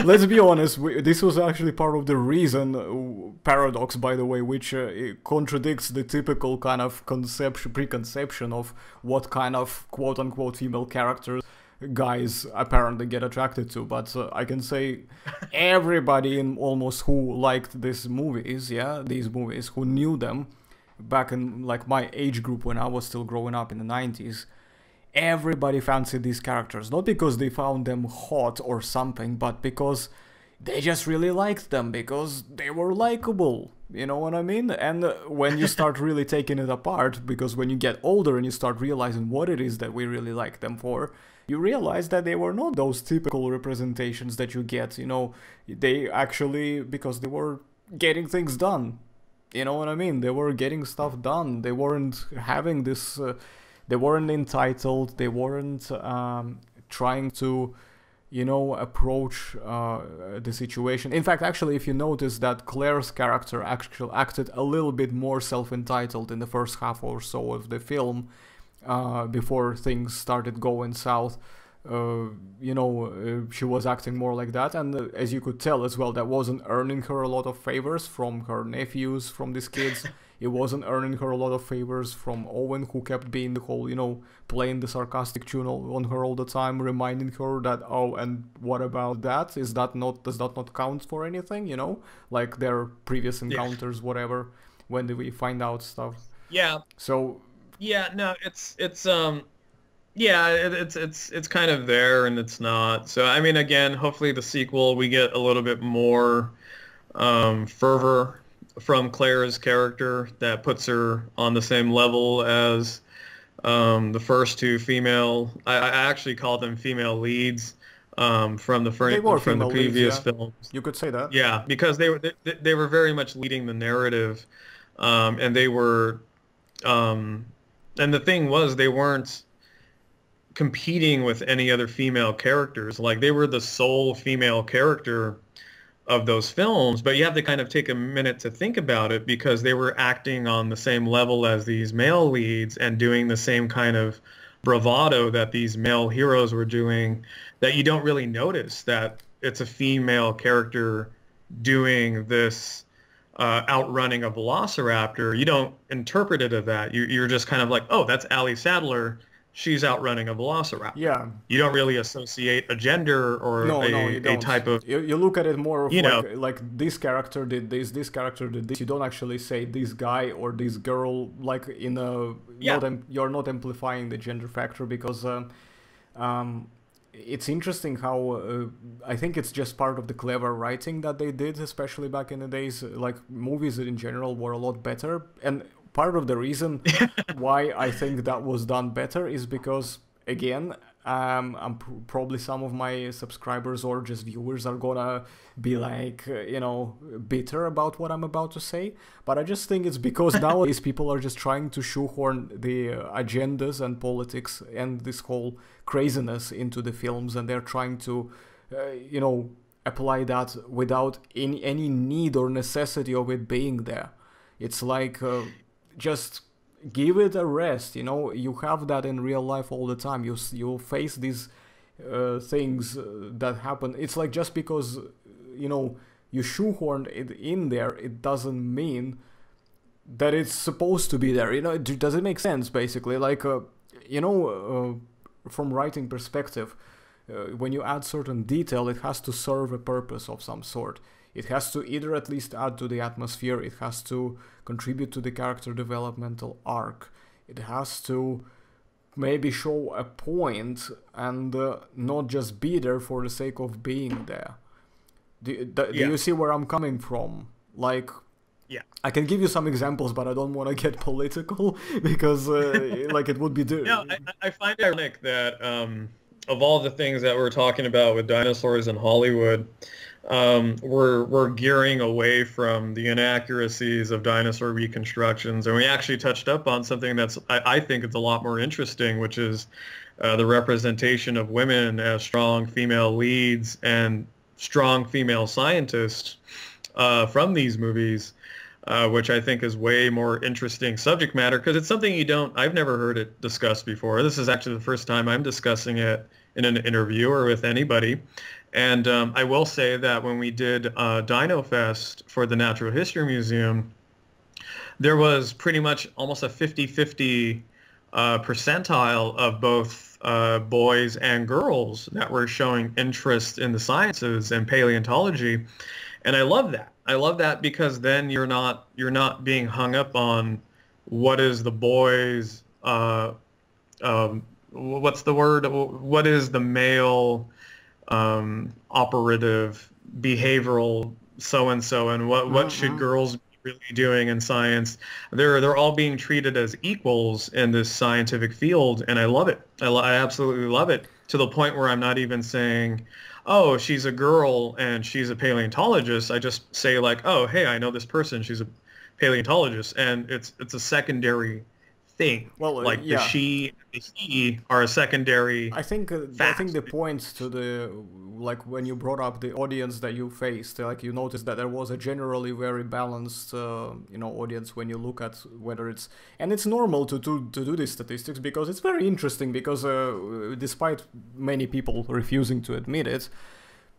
let's be honest, this was actually part of the reason, paradox, by the way, which contradicts the typical kind of preconception of what kind of quote-unquote female characters guys apparently get attracted to. But I can say everybody in almost who liked these movies, who knew them back in like my age group when I was still growing up in the 90s, everybody fancied these characters, not because they found them hot or something, but because they just really liked them, because they were likable. You know what I mean? And when you start really taking it apart, because when you get older and you start realizing what it is that we really like them for, you realize that they were not those typical representations that you get, they actually, because they were getting things done. You know what I mean? They were getting stuff done. They weren't having this, they weren't entitled, they weren't trying to, approach the situation. In fact, actually, if you notice that Claire's character actually acted a little bit more self-entitled in the first half or so of the film, before things started going south, she was acting more like that, and as you could tell as well, that wasn't earning her a lot of favors from her nephews, from these kids. It wasn't earning her a lot of favors from Owen, who kept being the whole, playing the sarcastic tune on her all the time, reminding her that, oh, and what about that? Does that not count for anything? Like their previous encounters, whatever. When did we find out stuff? Yeah. So. Yeah, no, it's kind of there and it's not. So I mean, again, hopefully the sequel we get a little bit more fervor from Claire's character that puts her on the same level as the first two female. I actually call them female leads from the previous films. You could say that. Yeah, because they were very much leading the narrative, and they were. And the thing was, they weren't competing with any other female characters. Like, they were the sole female character of those films, but you have to kind of take a minute to think about it because they were acting on the same level as these male leads and doing the same kind of bravado that these male heroes were doing, that you don't really notice that it's a female character doing this outrunning a velociraptor. You don't interpret it as that. You're just kind of like, oh, that's Ali Sadler. She's outrunning a velociraptor. Yeah. You don't really associate a gender or a type of... You look at it more of like this character did this character did this. You don't actually say this guy or this girl, like in a... Yeah. You're not amplifying the gender factor because... it's interesting how I think it's just part of the clever writing that they did, especially back in the days. Like, movies in general were a lot better, and part of the reason why I think that was done better is because, again, Probably some of my subscribers or just viewers are gonna be like, bitter about what I'm about to say. But I just think it's because nowadays people are just trying to shoehorn the agendas and politics and this whole craziness into the films, and they're trying to, apply that without any need or necessity of it being there. It's like, just give it a rest. You have that in real life all the time. You face these things that happen. It's like, just because you shoehorned it in there, it doesn't mean that it's supposed to be there. Does it make sense? Basically, like, from writing perspective, when you add certain detail, it has to serve a purpose of some sort. It has to either at least add to the atmosphere, it has to contribute to the character developmental arc, it has to maybe show a point and not just be there for the sake of being there. Do you see where I'm coming from? Like, yeah, I can give you some examples, but I don't want to get political because like it would be... I find it ironic that of all the things that we're talking about with dinosaurs in Hollywood, we're gearing away from the inaccuracies of dinosaur reconstructions, and we actually touched up on something that's I think it's a lot more interesting, which is the representation of women as strong female leads and strong female scientists from these movies, which I think is way more interesting subject matter, because it's something I've never heard it discussed before. This is actually the first time I'm discussing it in an interview or with anybody. And I will say that when we did Dino Fest for the Natural History Museum, there was pretty much almost a 50-50 percentile of both boys and girls that were showing interest in the sciences and paleontology. And I love that. I love that because then you're not being hung up on what is the boys, what's the word? What is the male operative behavioral so-and-so, and what should girls be really doing in science? They're all being treated as equals in this scientific field, and I love it. I absolutely love it, to the point where I'm not even saying, oh, she's a girl and she's a paleontologist. I just say like, oh, hey, I know this person, she's a paleontologist, and it's a secondary thing. Well, like the she and the he are a secondary I think the point to the, like, when you brought up the audience that you faced, like, you noticed that there was a generally very balanced audience when you look at whether it's, and it's normal to do these statistics, because it's very interesting, because despite many people refusing to admit it,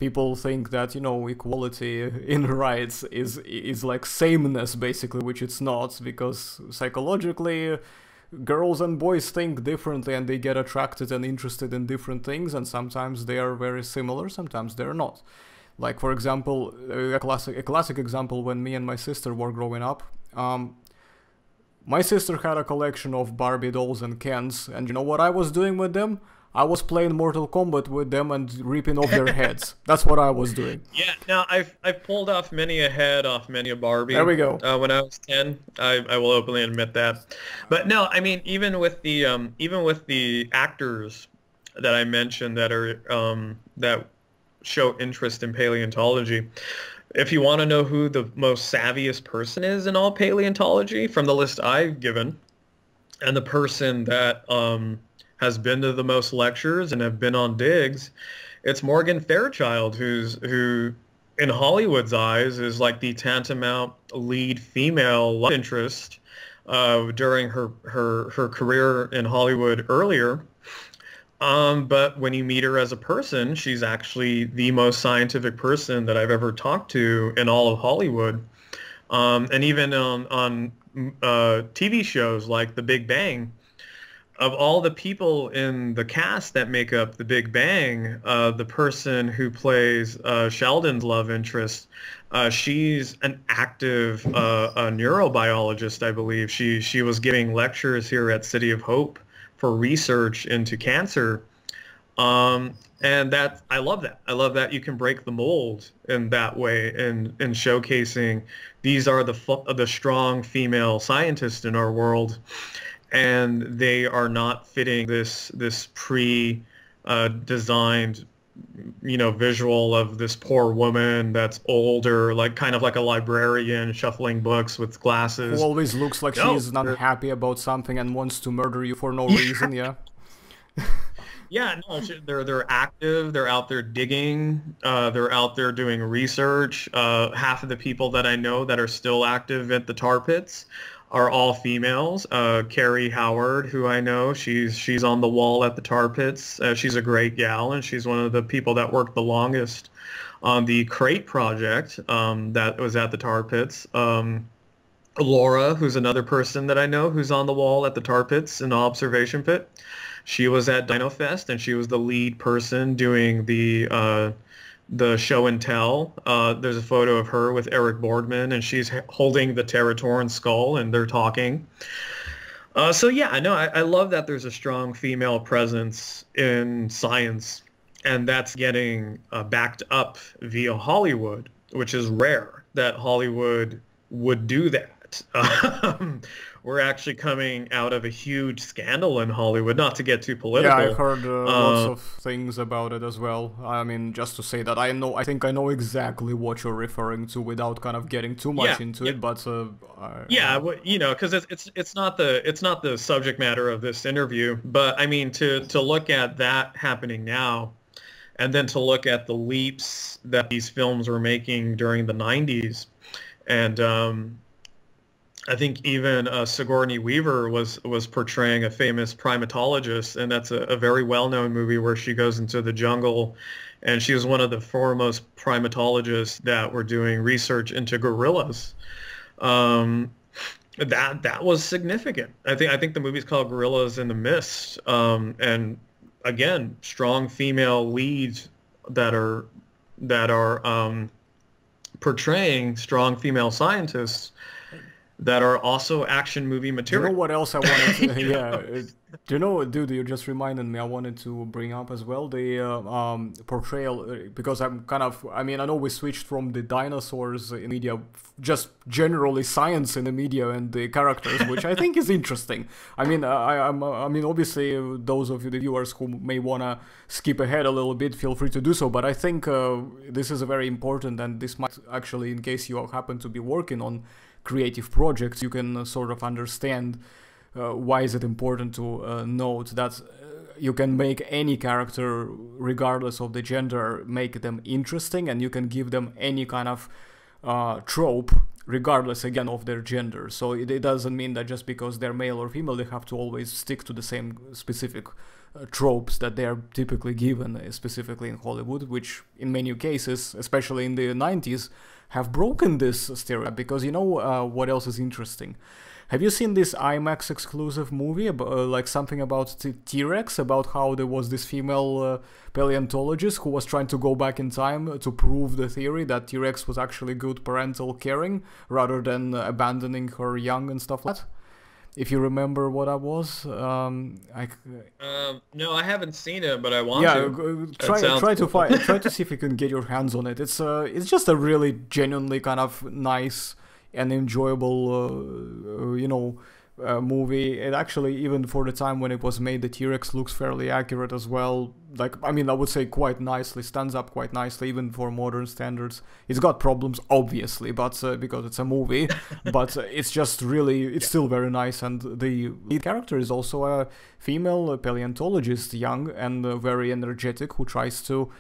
people think that equality in rights is like sameness, basically, which it's not, because psychologically girls and boys think differently, and they get attracted and interested in different things, and sometimes they are very similar, sometimes they're not. Like, for example, a classic example, when me and my sister were growing up, my sister had a collection of Barbie dolls and Kens, and you know what I was doing with them? I was playing Mortal Kombat with them and ripping off their heads. That's what I was doing. Yeah, now I've pulled off many a head off many a Barbie. There we go. When I was 10, I will openly admit that. But no, I mean, even with the actors that I mentioned that are that show interest in paleontology, if you want to know who the most savviest person is in all paleontology from the list I've given, and the person that has been to the most lectures and have been on digs, it's Morgan Fairchild, who in Hollywood's eyes is like the tantamount lead female love interest during her career in Hollywood earlier. But when you meet her as a person, she's actually the most scientific person that I've ever talked to in all of Hollywood. And even on TV shows like The Big Bang, of all the people in the cast that make up The Big Bang, the person who plays Sheldon's love interest, she's an active a neurobiologist, I believe. She was giving lectures here at City of Hope for research into cancer. And that, I love that. I love that you can break the mold in that way, in showcasing these are the strong female scientists in our world. And they are not fitting this designed, visual of this poor woman that's older, like kind of like a librarian shuffling books with Who glasses. always looks like No, she's not happy about something and wants to murder you for no yeah, reason, yeah? yeah, no, they're active. They're out there digging. They're out there doing research. Half of the people that I know that are still active at the tar pits are all females. Carrie Howard, who I know, she's on the wall at the tar pits. She's a great gal, and she's one of the people that worked the longest on the crate project that was at the tar pits. Laura, who's another person that I know who's on the wall at the tar pits in the observation pit. She was at Dino Fest, and she was the lead person doing the show and tell. There's a photo of her with Eric Boardman, and she's holding the Terratoran skull, and they're talking. So yeah, I love that there's a strong female presence in science, and that's getting backed up via Hollywood, which is rare that Hollywood would do that. We're actually coming out of a huge scandal in Hollywood, not to get too political. Yeah, I heard lots of things about it as well. I mean, just to say that I think I know exactly what you're referring to without kind of getting too much into it, but yeah, because it's not the subject matter of this interview, but I mean to look at that happening now, and then to look at the leaps that these films were making during the 90s, and I think even Sigourney Weaver was portraying a famous primatologist, and that's a very well-known movie where she goes into the jungle, and she was one of the foremost primatologists that were doing research into gorillas. That was significant. I think the movie's called Gorillas in the Mist, and again, strong female leads that are portraying strong female scientists that are also action movie material. Do you know what else I wanted to... yeah, do you know, dude, you just reminded me, I wanted to bring up as well the portrayal, because I'm kind of... I mean, I know we switched from the dinosaurs in media, just generally science in the media and the characters, which I think is interesting. I mean, I mean, obviously, those of you, the viewers who may want to skip ahead a little bit, feel free to do so, but I think this is a very important, and this might actually, in case you happen to be working on creative projects, you can sort of understand why is it important to note that you can make any character, regardless of the gender, make them interesting, and you can give them any kind of trope, regardless again of their gender. So it doesn't mean that just because they're male or female, they have to always stick to the same specific tropes that they are typically given, specifically in Hollywood, which in many cases, especially in the 90s, have broken this stereotype. Because you know what else is interesting? Have you seen this IMAX exclusive movie, like something about T.rex, about how there was this female paleontologist who was trying to go back in time to prove the theory that T.rex was actually good parental caring rather than abandoning her young and stuff like that? If you remember what I was, no, I haven't seen it, but I want to. Yeah, try to see if you can get your hands on it. It's just a really genuinely kind of nice and enjoyable, movie. It actually, even for the time when it was made, the T-rex looks fairly accurate as well. Like, I mean, I would say quite nicely, stands up quite nicely, even for modern standards. It's got problems, obviously, but because it's a movie, but it's just really, it's still very nice. And the lead character is also a female paleontologist, young and very energetic, who tries to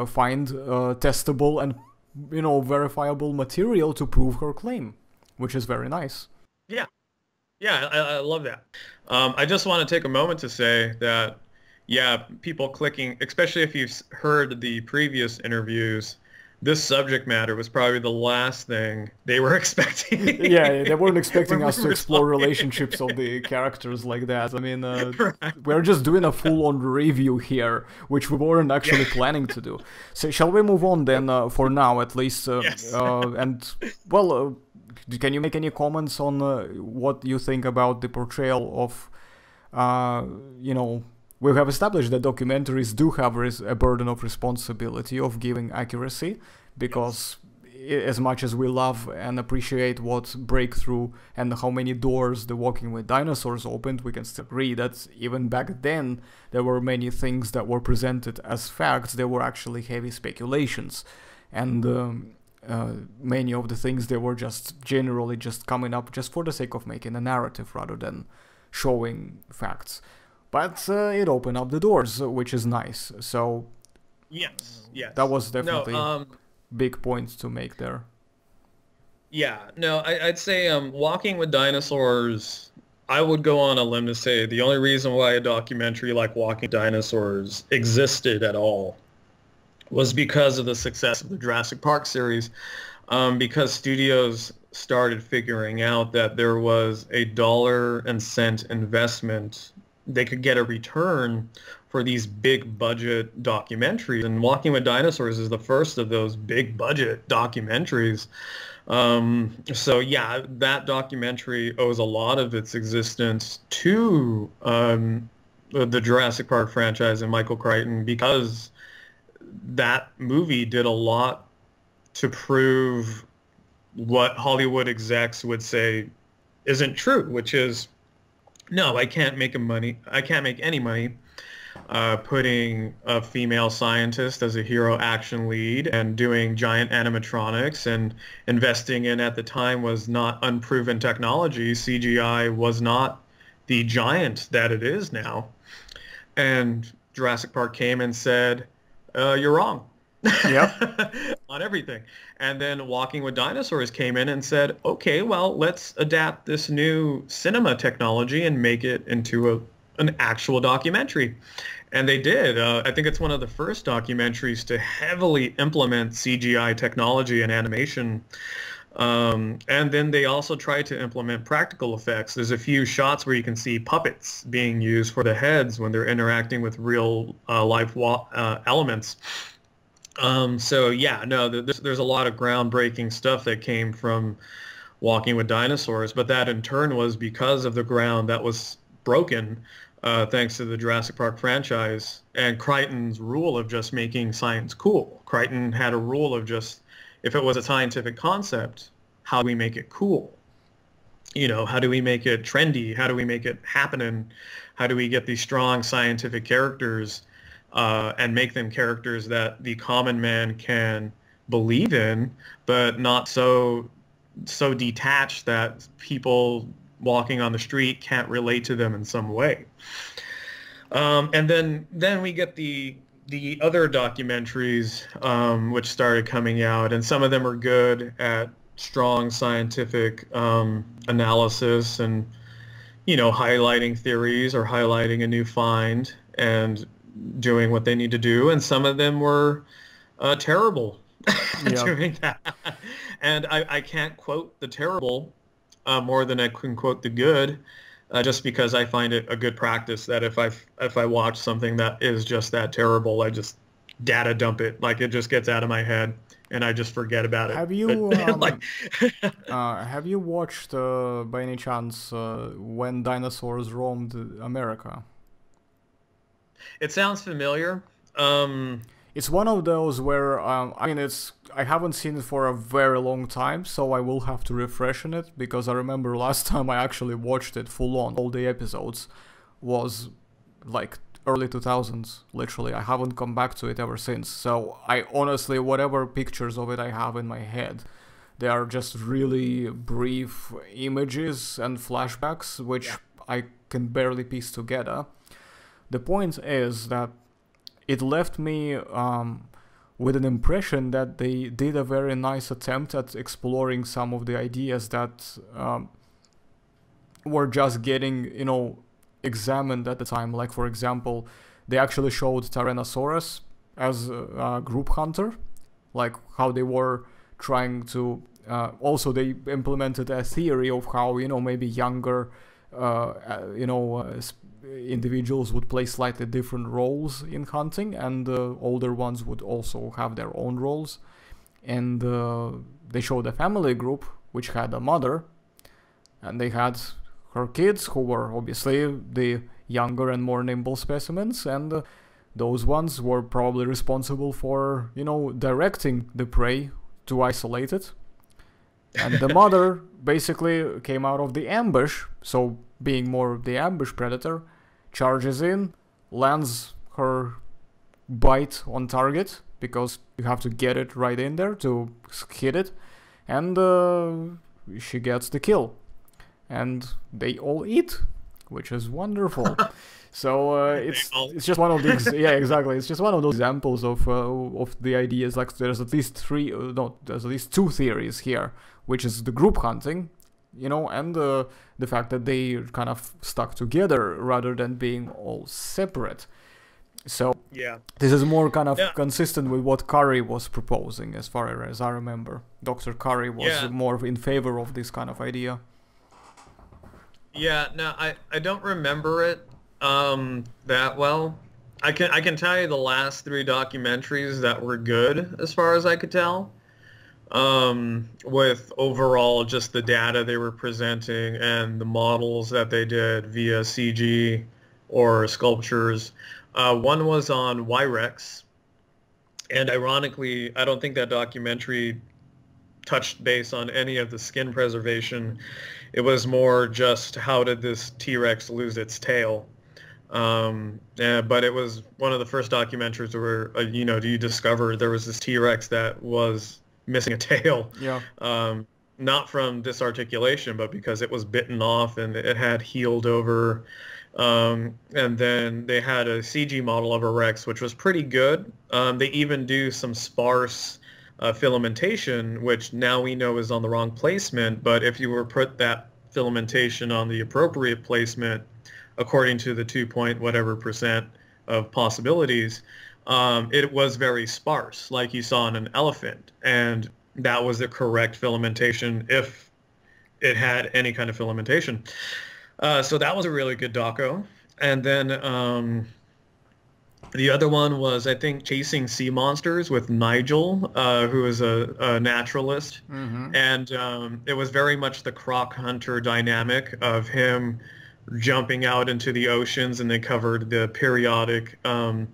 find testable and, verifiable material to prove her claim, which is very nice. Yeah. Yeah, I love that. I just want to take a moment to say that, yeah, people clicking, especially if you've heard the previous interviews, this subject matter was probably the last thing they were expecting. Yeah, they weren't expecting us to explore relationships of the characters like that. I mean, we're just doing a full-on review here, which we weren't actually planning to do. So shall we move on then, for now at least? Yes. Can you make any comments on what you think about the portrayal of, we have established that documentaries do have a burden of responsibility of giving accuracy, because as much as we love and appreciate what breakthrough and how many doors the Walking with Dinosaurs opened, we can still agree that even back then there were many things that were presented as facts. They were actually heavy speculations, and many of the things they were just generally just coming up just for the sake of making a narrative rather than showing facts. But it opened up the doors, which is nice. So yes, that was definitely no, big point to make there. Yeah, no, I'd say Walking with Dinosaurs, I would go on a limb to say the only reason why a documentary like Walking Dinosaurs existed at all was because of the success of the Jurassic Park series, because studios started figuring out that there was a dollar and cent investment. They could get a return for these big budget documentaries. And Walking with Dinosaurs is the first of those big budget documentaries. So yeah, that documentary owes a lot of its existence to the Jurassic Park franchise and Michael Crichton, because that movie did a lot to prove what Hollywood execs would say isn't true, which is, no, I can't make any money putting a female scientist as a hero action lead and doing giant animatronics and investing in, at the time, was not unproven technology. CGI was not the giant that it is now. And Jurassic Park came and said, you're wrong. Yep. On everything. And then Walking with Dinosaurs came in and said, okay, well, let's adapt this new cinema technology and make it into an actual documentary. And they did. I think it's one of the first documentaries to heavily implement CGI technology and animation. And then they also tried to implement practical effects. There's a few shots where you can see puppets being used for the heads when they're interacting with real life elements. So yeah, no, there's a lot of groundbreaking stuff that came from Walking with Dinosaurs, but that in turn was because of the ground that was broken thanks to the Jurassic Park franchise and Crichton's rule of just making science cool. Crichton had a rule of just, if it was a scientific concept, how do we make it cool? You know, how do we make it trendy? How do we make it happening? How do we get these strong scientific characters and make them characters that the common man can believe in, but not so detached that people walking on the street can't relate to them in some way. And then we get the other documentaries which started coming out, and some of them are good at strong scientific analysis and, you know, highlighting theories or highlighting a new find and doing what they need to do, and some of them were terrible doing that. And I can't quote the terrible more than I can quote the good, just because I find it a good practice that if I watch something that is just that terrible, I just data dump it. Like, it just gets out of my head and I just forget about it. Have you like, have you watched by any chance When Dinosaurs Roamed America? It sounds familiar. It's one of those where I mean, I haven't seen it for a very long time, so I will have to refresh on it, because I remember last time I actually watched it full on, all the episodes, was like early 2000s, literally. I haven't come back to it ever since. So I honestly, whatever pictures of it I have in my head, they are just really brief images and flashbacks, which I can barely piece together. The point is that it left me with an impression that they did a very nice attempt at exploring some of the ideas that were just getting, you know, examined at the time. Like, for example, they actually showed Tyrannosaurus as a group hunter, like how they were trying to... also, they implemented a theory of how, you know, maybe younger, individuals would play slightly different roles in hunting, and older ones would also have their own roles. And they showed a family group which had a mother, and they had her kids, who were obviously the younger and more nimble specimens, and those ones were probably responsible for, you know, directing the prey to isolate it. And the mother basically came out of the ambush, so being more the ambush predator, charges in, lands her bite on target, because you have to get it right in there to hit it, and she gets the kill. And they all eat, which is wonderful. So it's just one of these, yeah, exactly. It's just one of those examples of the ideas. Like there's at least there's at least two theories here, which is the group hunting, you know, and the fact that they kind of stuck together rather than being all separate. So yeah, this is more kind of consistent with what Curry was proposing, as far as I remember. Dr. Curry was more in favor of this kind of idea. Yeah, no, I don't remember it that well. I can tell you the last 3 documentaries that were good, as far as I could tell. With overall just the data they were presenting and the models that they did via CG or sculptures. One was on Y-Rex, and ironically, I don't think that documentary touched base on any of the skin preservation. It was more just how did this T-Rex lose its tail. But it was one of the first documentaries where, you discover there was this T-Rex that was missing a tail. Yeah. Not from disarticulation, but because it was bitten off and it had healed over. And then they had a CG model of a Rex, which was pretty good. They even do some sparse filamentation, which now we know is on the wrong placement. But if you were put that filamentation on the appropriate placement, according to the 2.whatever% of possibilities, it was very sparse, like you saw in an elephant. And that was the correct filamentation if it had any kind of filamentation. So that was a really good doco. And then the other one was, I think, Chasing Sea Monsters with Nigel, who is a naturalist. Mm-hmm. And it was very much the croc hunter dynamic of him jumping out into the oceans, and they covered the periodic, the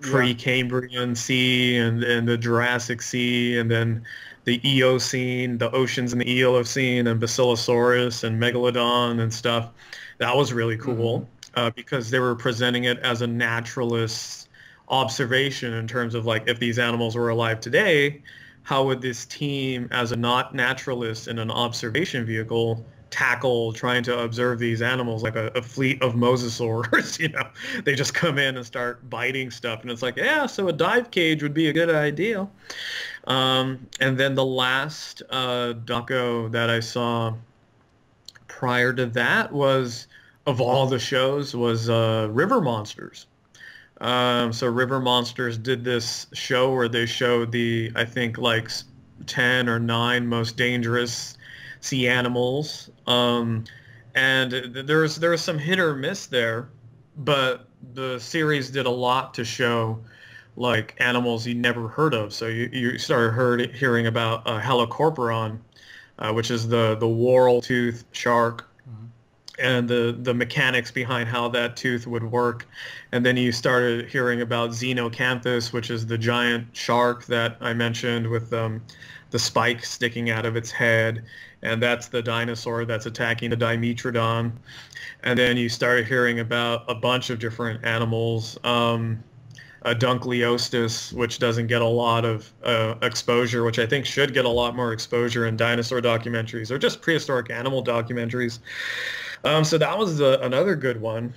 pre-Cambrian Sea and the Jurassic Sea, and then the Eocene, the oceans in the Eocene, and Basilosaurus and Megalodon and stuff. That was really cool, because they were presenting it as a naturalist observation in terms of, like, if these animals were alive today, how would this team, as a not naturalist in an observation vehicle, tackle trying to observe these animals like a fleet of mosasaurs? They just come in and start biting stuff, and it's like, yeah, so a dive cage would be a good idea. And then the last doco that I saw prior to that was, of all the shows, was River Monsters. So River Monsters did this show where they showed the, I think, like 10 or 9 most dangerous sea animals. And there was some hit or miss there, but the series did a lot to show, like, animals you never heard of. So you started hearing about Helicoporon, which is the whorl tooth shark, and the mechanics behind how that tooth would work. And then you started hearing about Xenocanthus, which is the giant shark that I mentioned with the spike sticking out of its head. And that's the dinosaur that's attacking the Dimetrodon. And then you started hearing about a bunch of different animals. Dunkleostis, which doesn't get a lot of exposure, which I think should get a lot more exposure in dinosaur documentaries or just prehistoric animal documentaries. So that was another good one.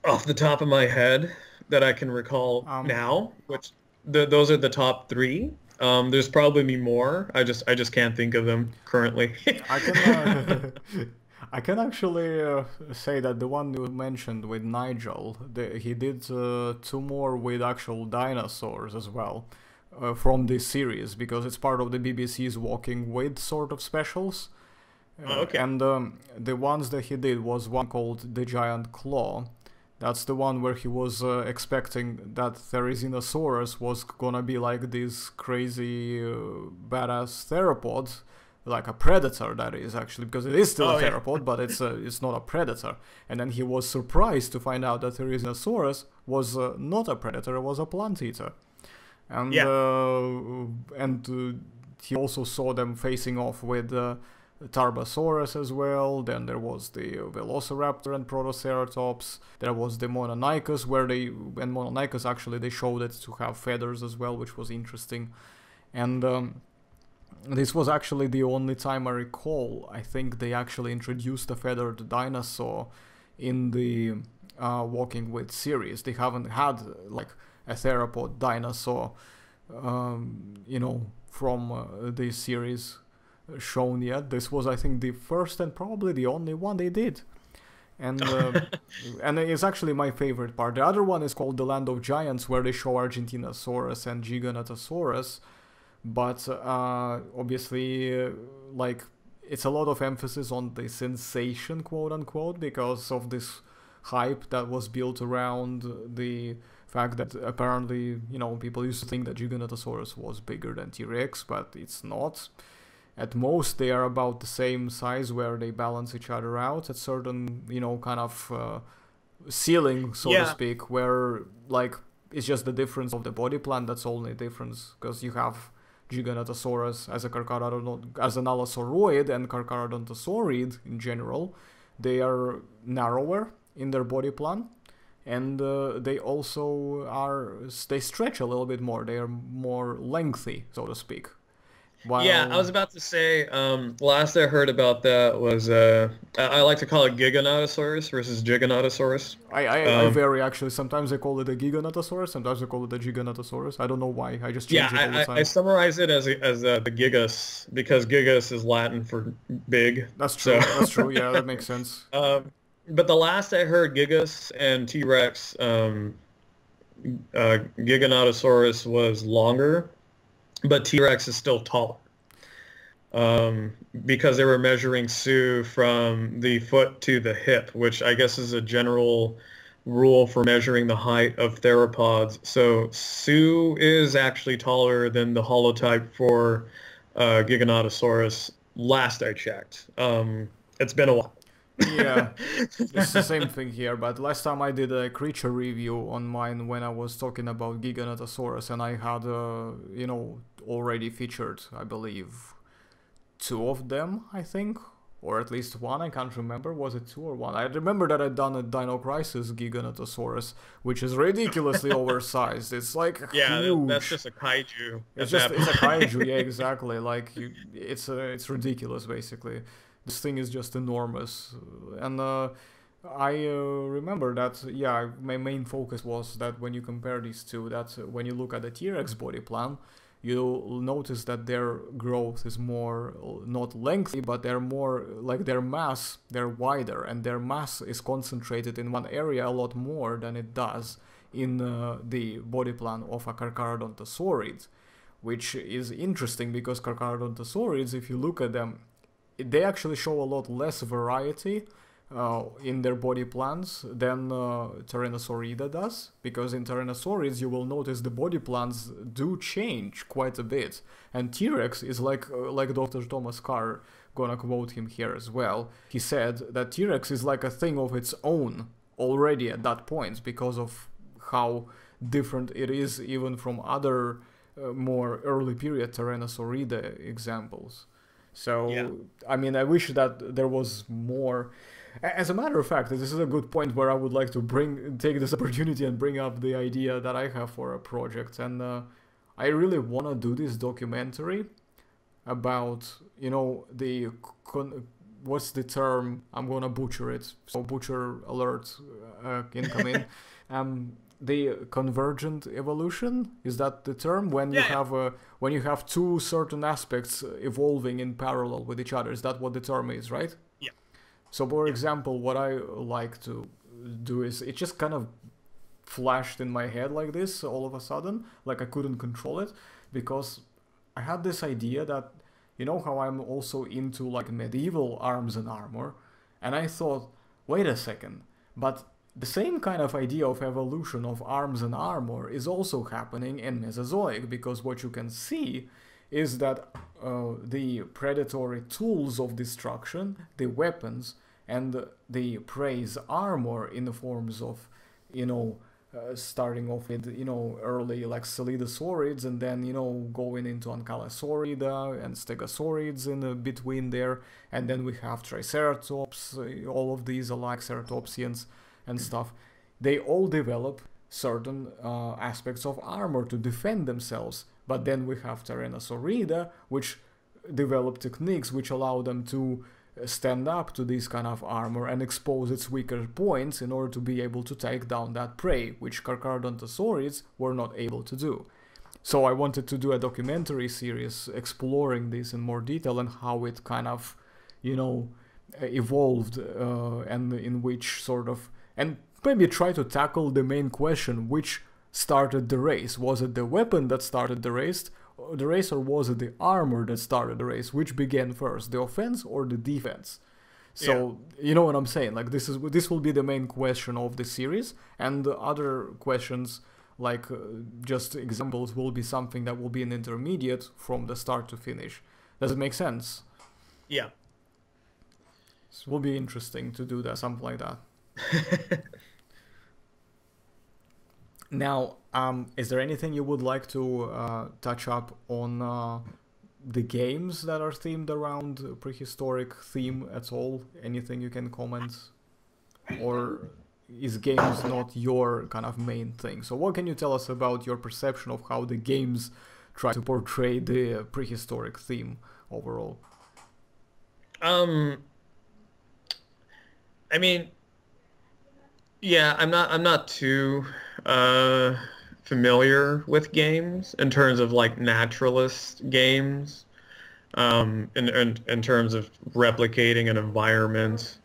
Off the top of my head that I can recall now, which those are the top 3. There's probably more. I just can't think of them currently. I can actually say that the one you mentioned with Nigel, he did 2 more with actual dinosaurs as well, from this series, because it's part of the BBC's Walking With sort of specials. Okay. And the ones that he did was one called The Giant Claw. That's the one where he was expecting that Therizinosaurus was gonna be like this crazy badass theropod, like a predator, that is, actually, because it is still a theropod, but it's not a predator. And then he was surprised to find out that Therizinosaurus was not a predator, it was a plant eater. and Yeah. He also saw them facing off with Tarbosaurus as well. Then there was the Velociraptor and Protoceratops. There was the Mononychus, and Mononychus actually they showed it to have feathers as well, which was interesting. And this was actually the only time I recall, I think they actually introduced a feathered dinosaur in the Walking With series. They haven't had like a theropod dinosaur, from this series shown yet. This was, I think, the first and probably the only one they did. And and it's actually my favorite part. The other one is called The Land of Giants, where they show Argentinosaurus and Giganotosaurus. But obviously, like, it's a lot of emphasis on the sensation, quote unquote, because of this hype that was built around the fact that apparently, people used to think that Giganotosaurus was bigger than T.rex, but it's not. At most, they are about the same size, where they balance each other out at certain, kind of ceiling, so to speak, where, like, it's just the difference of the body plan. That's the only difference, because you have Giganotosaurus as an Allosauroid and Carcharodontosaurid in general. They are narrower in their body plan, and they also they stretch a little bit more. They are more lengthy, so to speak. Yeah, I was about to say, last I heard about that was, I like to call it Giganotosaurus versus Giganotosaurus. I vary, actually. Sometimes I call it a Giganotosaurus, sometimes I call it a Giganotosaurus. I don't know why, I just change it all the time. I summarize it as the Gigas, because Gigas is Latin for big. That's true, that's true, yeah, that makes sense. But the last I heard, Gigas and T.rex, Giganotosaurus was longer, but T.rex is still taller, because they were measuring Sue from the foot to the hip, which I guess is a general rule for measuring the height of theropods. So Sue is actually taller than the holotype for Giganotosaurus, last I checked. It's been a while. Yeah, it's the same thing here, but last time I did a creature review on mine when I was talking about Giganotosaurus, and I had, already featured, I believe, 2 of them, I think, or at least one, I can't remember, was it 2 or 1? I remember that I'd done a Dino Crisis Giganotosaurus, which is ridiculously oversized. It's like huge. That's just a kaiju. It's a kaiju, yeah, exactly. Like, it's ridiculous, basically. This thing is just enormous, and I remember that, my main focus was that when you compare these two, that when you look at the T.rex body plan, you'll notice that their growth is more, not lengthy, but they're more, like, their mass, they're wider, and their mass is concentrated in one area a lot more than it does in the body plan of a Carcharodontosaurid, which is interesting, because Carcharodontosauриds, if you look at them, they actually show a lot less variety in their body plans than Tyrannosaurida does, because in Tyrannosaurids you will notice the body plans do change quite a bit, and T.rex is like Dr. Thomas Carr, gonna quote him here as well. He said that T.rex is like a thing of its own already at that point, because of how different it is even from other more early period Tyrannosaurida examples. So, yeah. I mean, I wish that there was more. As a matter of fact, this is a good point where I would like to take this opportunity and bring up the idea that I have for a project. And I really want to do this documentary about, what's the term? I'm going to butcher it. So butcher alert incoming. The convergent evolution, is that the term? When you have 2 certain aspects evolving in parallel with each other, is that what the term is, right? Yeah. So, for example, what I like to do is, it just kind of flashed in my head like this all of a sudden, like I couldn't control it, because I had this idea that, how I'm also into like medieval arms and armor, and I thought, wait a second, but the same kind of idea of evolution of arms and armor is also happening in Mesozoic, because what you can see is that the predatory tools of destruction, the weapons, and the prey's armor in the forms of, starting off with, early like Celidosaurids, and then, going into Ankylosaurida and Stegosaurids in between there, and then we have Triceratops, all of these are like Ceratopsians and stuff. They all develop certain aspects of armor to defend themselves, but then we have Tyrannosaurida, which develop techniques which allow them to stand up to this kind of armor and expose its weaker points in order to be able to take down that prey, which Carcharodontosaurids were not able to do. So I wanted to do a documentary series exploring this in more detail and how it kind of, evolved, and in which sort of, and maybe try to tackle the main question: which started the race? Was it the weapon that started the race, or was it the armor that started the race? Which began first, the offense or the defense? So you know what I'm saying? Like this will be the main question of the series, and the other questions, like just examples, will be something that will be an intermediate from the start to finish. Does it make sense? Yeah. It will be interesting to do that, something like that. Now, is there anything you would like to touch up on the games that are themed around prehistoric theme at all? Anything you can comment? Or is games not your kind of main thing? So what can you tell us about your perception of how the games try to portray the prehistoric theme overall? I mean, yeah, I'm not too familiar with games in terms of like naturalist games, in terms of replicating an environment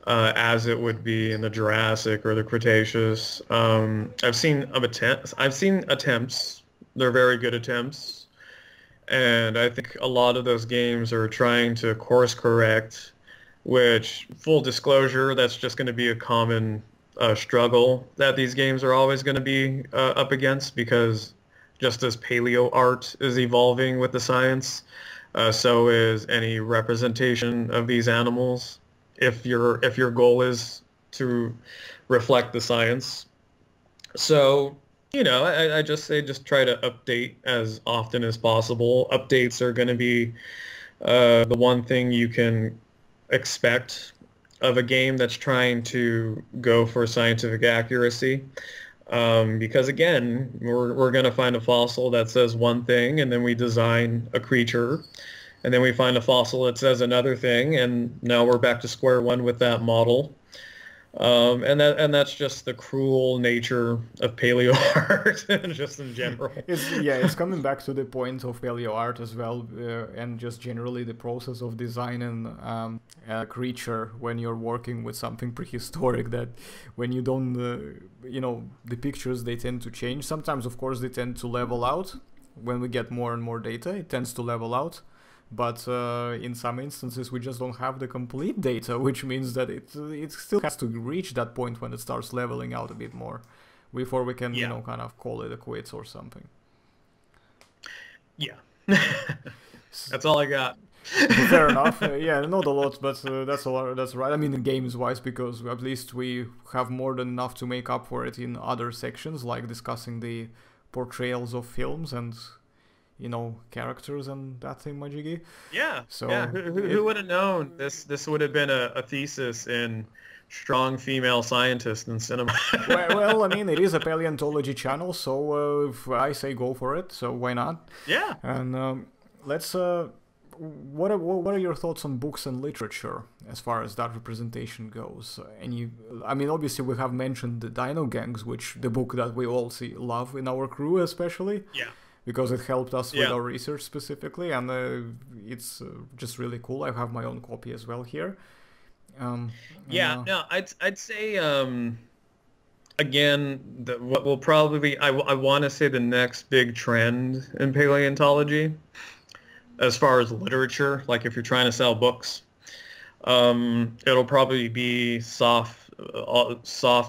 as it would be in the Jurassic or the Cretaceous. I've seen attempts. They're very good attempts, and I think a lot of those games are trying to course correct. Which, full disclosure, that's just going to be a common struggle that these games are always going to be up against, because just as paleo art is evolving with the science, so is any representation of these animals. If your goal is to reflect the science, so I just say just try to update as often as possible. Updates are going to be the one thing you can expect of a game that's trying to go for scientific accuracy, because again, we're going to find a fossil that says one thing, and then we design a creature, and then we find a fossil that says another thing, and now we're back to square one with that model. And that's just the cruel nature of paleo art, just in general. It's coming back to the point of paleo art as well, and just generally the process of designing a creature when you're working with something prehistoric. That when you don't, the pictures, they tend to change. Sometimes, of course, they tend to level out. When we get more and more data, it tends to level out. But in some instances, we just don't have the complete data, which means that it still has to reach that point when it starts leveling out a bit more before we can, kind of call it a quits or something. Yeah. That's all I got. Fair enough. Yeah, not a lot, but that's a lot. That's right. I mean, games-wise, because at least we have more than enough to make up for it in other sections, like discussing the portrayals of films and characters and that thing, Majigi. Yeah. So yeah. Who would have known this would have been a thesis in strong female scientists in cinema? well, I mean, it is a paleontology channel, so if I say go for it. So why not? Yeah. And let's. What are your thoughts on books and literature as far as that representation goes? I mean, obviously we have mentioned the Dino Gangs, which the book that we all love in our crew, especially. Yeah. Because it helped us with our research specifically, and it's just really cool. I have my own copy as well here. I'd say again, what will probably be, I want to say the next big trend in paleontology, as far as literature, like if you're trying to sell books, it'll probably be soft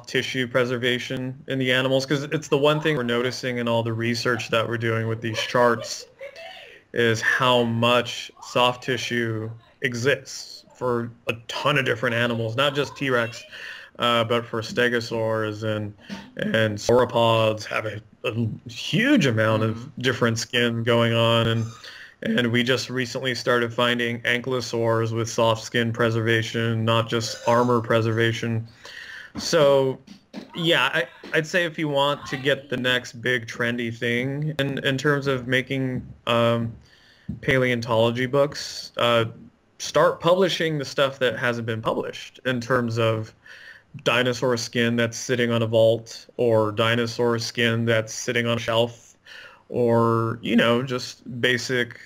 tissue preservation in the animals, because it's the one thing we're noticing in all the research that we're doing with these charts is how much soft tissue exists for a ton of different animals, not just T.rex, but for stegosaurs and sauropods have a huge amount of different skin going on, and we just recently started finding ankylosaurs with soft skin preservation, not just armor preservation. So yeah, I'd say if you want to get the next big trendy thing in terms of making paleontology books, start publishing the stuff that hasn't been published in terms of dinosaur skin that's sitting on a vault, or dinosaur skin that's sitting on a shelf, or, you know, just basic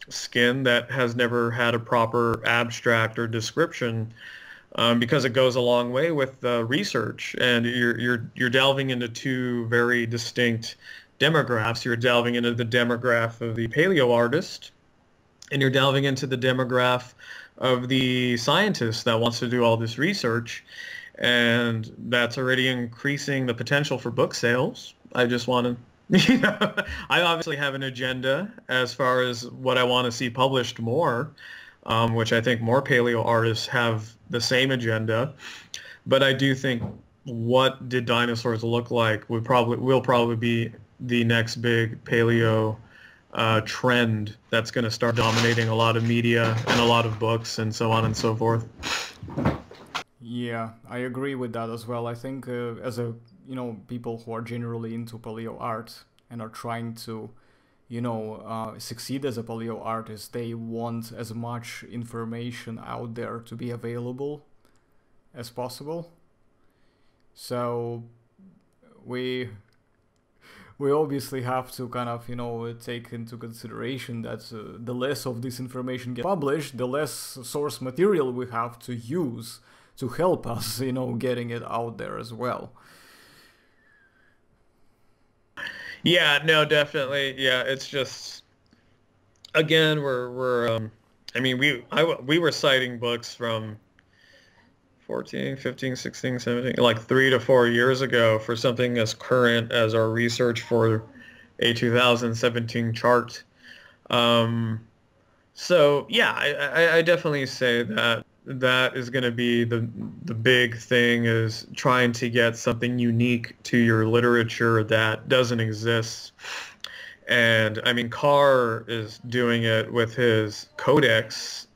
skin that has never had a proper abstract or description, because it goes a long way with research, and you're delving into two very distinct demographics. You're delving into the demographic of the paleo artist, and you're delving into the demographic of the scientist that wants to do all this research, and that's already increasing the potential for book sales. I just want to, you know, I obviously have an agenda as far as what I want to see published more, which I think more paleo artists have the same agenda. But I do think what did dinosaurs look like will probably be the next big paleo trend that's going to start dominating a lot of media and a lot of books and so on and so forth. Yeah, I agree with that as well. I think as a, you know, people who are generally into paleo art and are trying to, you know, succeed as a paleo artist, they want as much information out there to be available as possible. So we obviously have to kind of, you know, take into consideration that the less of this information gets published, the less source material we have to use to help us, you know, getting it out there as well. Yeah, no, definitely. Yeah, it's just, again, I mean, we were citing books from 14, 15, 16, 17, like 3 to 4 years ago for something as current as our research for a 2017 chart. So yeah, I definitely say that is going to be the big thing, is trying to get something unique to your literature that doesn't exist. And I mean, Carr is doing it with his codex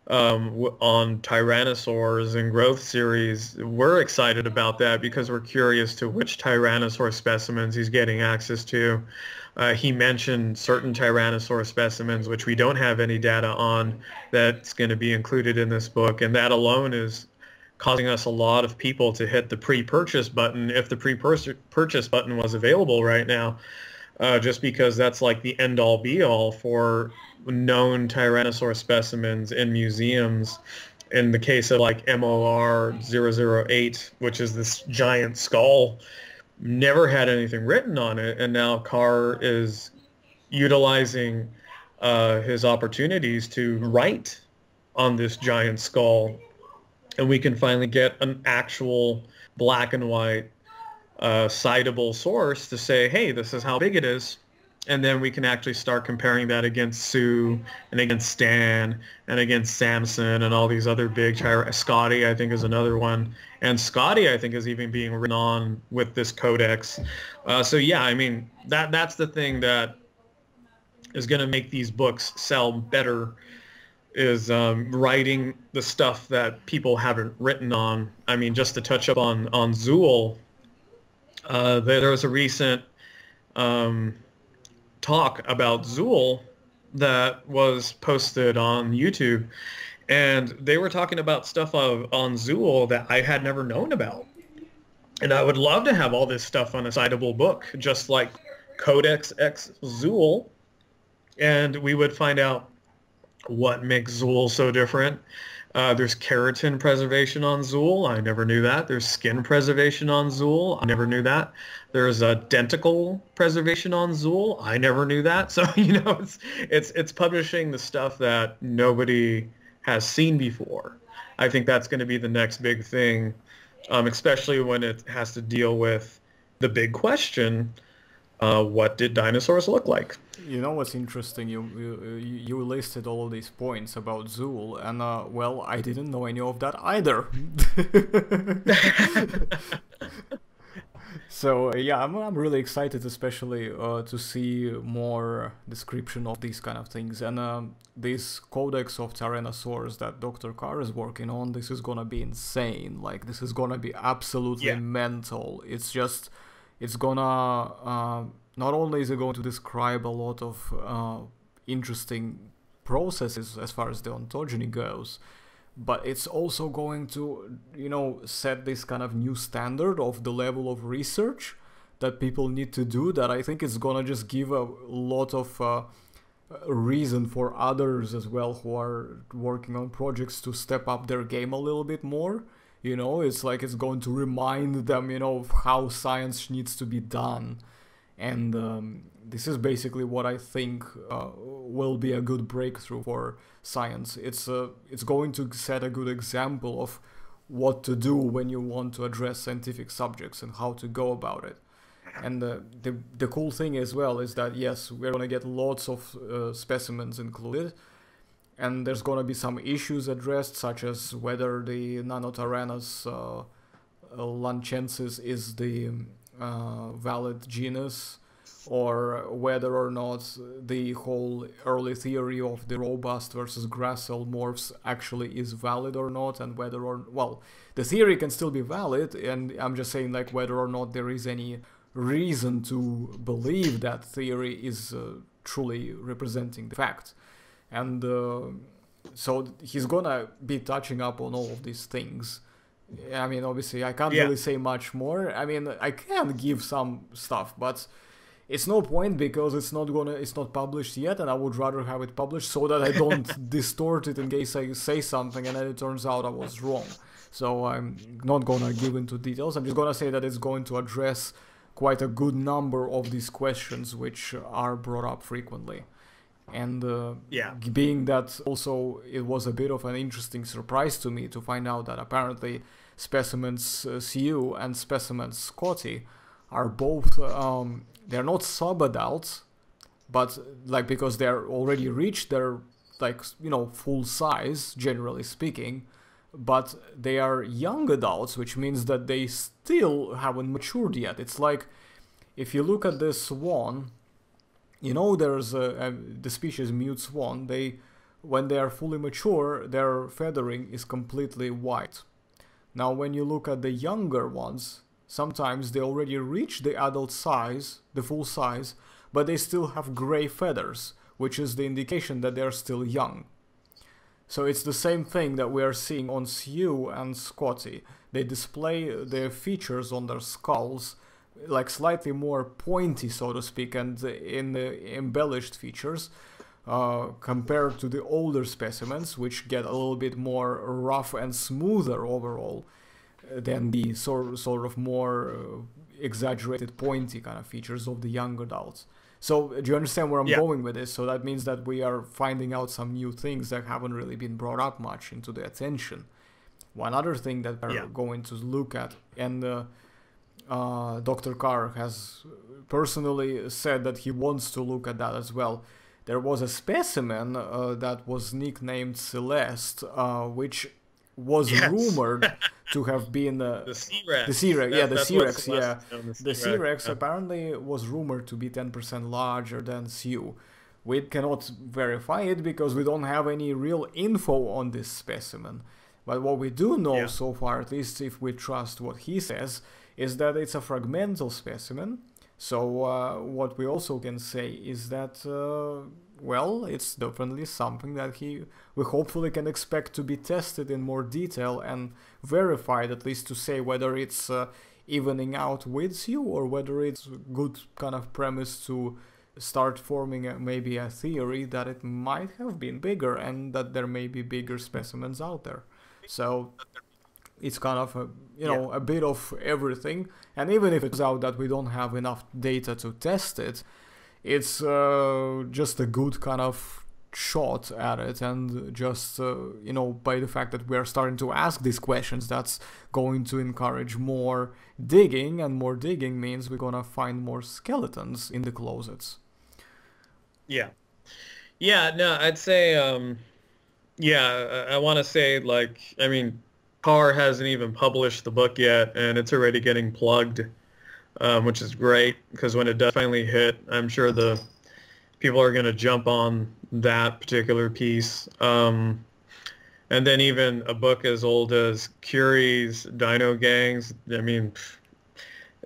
on tyrannosaurs and growth series. We're excited about that because we're curious to which tyrannosaur specimens he's getting access to. He mentioned certain tyrannosaur specimens, which we don't have any data on, that's going to be included in this book. And that alone is causing us a lot of people to hit the pre-purchase button, if the pre-purchase button was available right now, just because that's like the end-all be-all for known tyrannosaur specimens in museums. In the case of like MOR 008, which is this giant skull, never had anything written on it, and now Carr is utilizing his opportunities to write on this giant skull, and we can finally get an actual black and white citable source to say, hey, this is how big it is. And then we can actually start comparing that against Sue and against Stan and against Samson and all these other big, Scotty, I think, is another one. And Scotty, I think, is even being written on with this codex. So yeah, I mean, that's the thing that is going to make these books sell better, is writing the stuff that people haven't written on. I mean, just to touch up on Zool, there was a recent talk about Zool that was posted on YouTube, and they were talking about stuff on Zool that I had never known about. And I would love to have all this stuff on a citable book, just like Codex X Zool, and we would find out what makes Zool so different. There's keratin preservation on Zool. I never knew that. There's skin preservation on Zool. I never knew that. There's a denticle preservation on Zool. I never knew that. So, you know, it's publishing the stuff that nobody has seen before. I think that's going to be the next big thing, especially when it has to deal with the big question What did dinosaurs look like? You know what's interesting? You listed all of these points about Zool, and well, I didn't know any of that either. So yeah, I'm really excited, especially to see more description of these kind of things. And this codex of Tyrannosaurs that Dr. Carr is working on, this is gonna be insane. Like this is gonna be absolutely Yeah. mental. It's gonna not only is it going to describe a lot of interesting processes as far as the ontogeny goes, but it's also going to, you know, set this kind of new standard of the level of research that people need to do, that I think is gonna just give a lot of reason for others as well who are working on projects to step up their game a little bit more. You know, it's like it's going to remind them, you know, of how science needs to be done. And this is basically what I think will be a good breakthrough for science. It's going to set a good example of what to do when you want to address scientific subjects and how to go about it. And the cool thing as well is that yes, we're gonna get lots of specimens included, and there's gonna be some issues addressed, such as whether the Nanotyrannus lanchensis is the valid genus, or whether or not the whole early theory of the robust versus gracile morphs actually is valid or not, and whether or, well, the theory can still be valid, and I'm just saying like whether or not there is any reason to believe that theory is truly representing the fact. And so he's gonna be touching up on all of these things. I mean, obviously, I can't really say much more. I mean, I can give some stuff, but it's no point because it's not published yet, and I would rather have it published so that I don't distort it in case I say something and then it turns out I was wrong. So I'm not gonna give into details. I'm just gonna say that it's going to address quite a good number of these questions which are brought up frequently. And being that also it was a bit of an interesting surprise to me to find out that apparently specimens CU and specimens Scotty are both they're not subadults, but like because they're already reached their, like, you know, full size generally speaking, but they are young adults, which means that they still haven't matured yet. It's like if you look at this swan, you know, there's the species mute swan. When they are fully mature, their feathering is completely white. Now, when you look at the younger ones, sometimes they already reach the adult size, the full size, but they still have gray feathers, which is the indication that they are still young. So it's the same thing that we are seeing on Sue and Scotty. They display their features on their skulls like slightly more pointy, so to speak, and in the embellished features compared to the older specimens, which get a little bit more rough and smoother overall than the sort of more exaggerated pointy kind of features of the young adults. So do you understand where I'm going with this? So that means that we are finding out some new things that haven't really been brought up much into the attention. One other thing that we're going to look at, and Dr. Carr has personally said that he wants to look at that as well. There was a specimen that was nicknamed Celeste, which was rumored to have been the C-Rex. The C-Rex, yeah, the C-Rex, yeah. The C-Rex apparently was rumored to be 10% larger than Sue. We cannot verify it because we don't have any real info on this specimen. But what we do know so far, at least if we trust what he says, is that it's a fragmental specimen. So what we also can say is that, well, it's definitely something that we hopefully can expect to be tested in more detail and verified, at least to say whether it's evening out with you or whether it's a good kind of premise to start forming maybe a theory that it might have been bigger and that there may be bigger specimens out there. So it's kind of a bit of everything, and even if it turns out that we don't have enough data to test it, it's just a good kind of shot at it, and just by the fact that we are starting to ask these questions, that's going to encourage more digging, and more digging means we're gonna find more skeletons in the closets. Yeah. Yeah, no, I'd say, yeah, I want to say, like, I mean, Carr hasn't even published the book yet, and it's already getting plugged, which is great, because when it does finally hit, I'm sure the people are going to jump on that particular piece. And then even a book as old as Curie's Dino Gangs, I mean,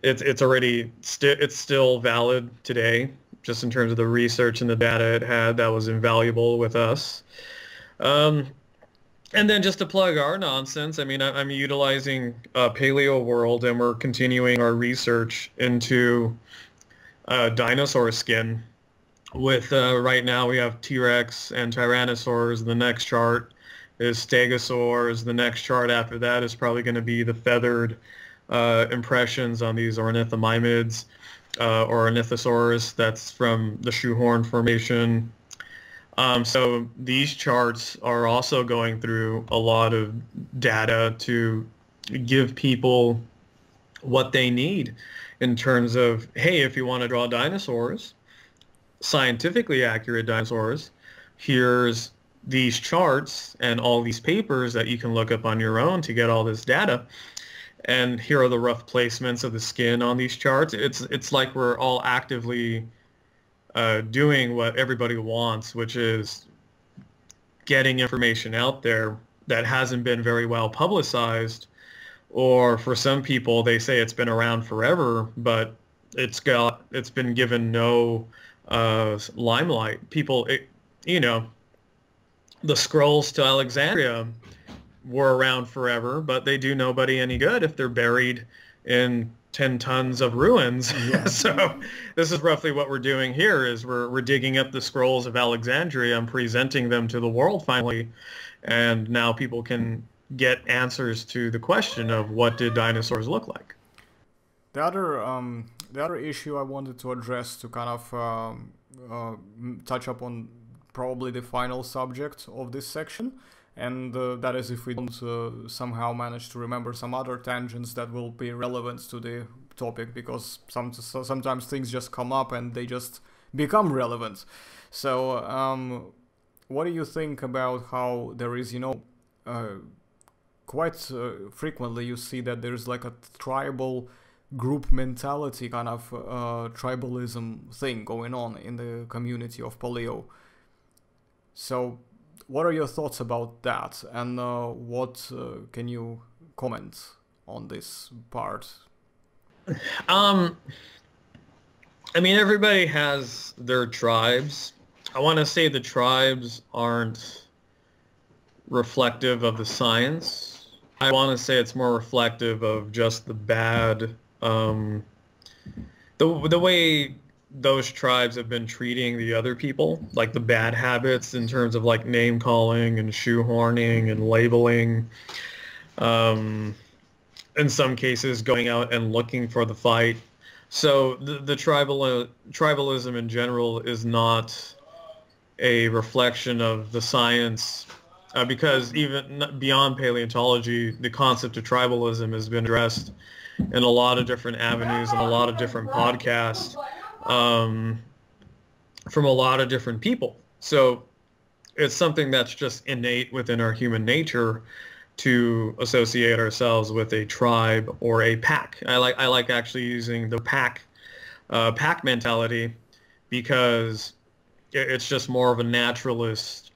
it's already, it's still valid today, just in terms of the research and the data it had that was invaluable with us. And then just to plug our nonsense, I mean, I'm utilizing Paleo World, and we're continuing our research into dinosaur skin. With right now we have T.rex and Tyrannosaurs. The next chart is Stegosaurs. The next chart after that is probably going to be the feathered impressions on these ornithomimids or Ornithosaurus. That's from the Shoehorn Formation. So these charts are also going through a lot of data to give people what they need in terms of, hey, if you want to draw dinosaurs, scientifically accurate dinosaurs, here's these charts and all these papers that you can look up on your own to get all this data. And here are the rough placements of the skin on these charts. It's like we're all actively doing what everybody wants, which is getting information out there that hasn't been very well publicized, or for some people they say it's been around forever, but it's been given no limelight. People, the scrolls to Alexandria were around forever, but they do nobody any good if they're buried in 10 tons of ruins. Yeah. So this is roughly what we're doing here, is we're digging up the scrolls of Alexandria and presenting them to the world finally. And now people can get answers to the question of, what did dinosaurs look like? The other issue I wanted to address, to kind of touch up on probably the final subject of this section, and that is if we don't somehow manage to remember some other tangents that will be relevant to the topic, because sometimes things just come up and they just become relevant. So what do you think about how there is, quite frequently you see that there's like a tribal group mentality, kind of tribalism thing going on in the community of Paleo. So what are your thoughts about that, and what can you comment on this part? I mean, everybody has their tribes. I want to say the tribes aren't reflective of the science. I want to say it's more reflective of just the bad, the way those tribes have been treating the other people, like the bad habits in terms of like name calling and shoehorning and labeling. In some cases, going out and looking for the fight. So the tribalism in general is not a reflection of the science, because even beyond paleontology, the concept of tribalism has been addressed in a lot of different avenues and a lot of different podcasts from a lot of different people. So it's something that's just innate within our human nature to associate ourselves with a tribe or a pack. I like actually using the pack mentality, because it's just more of a naturalist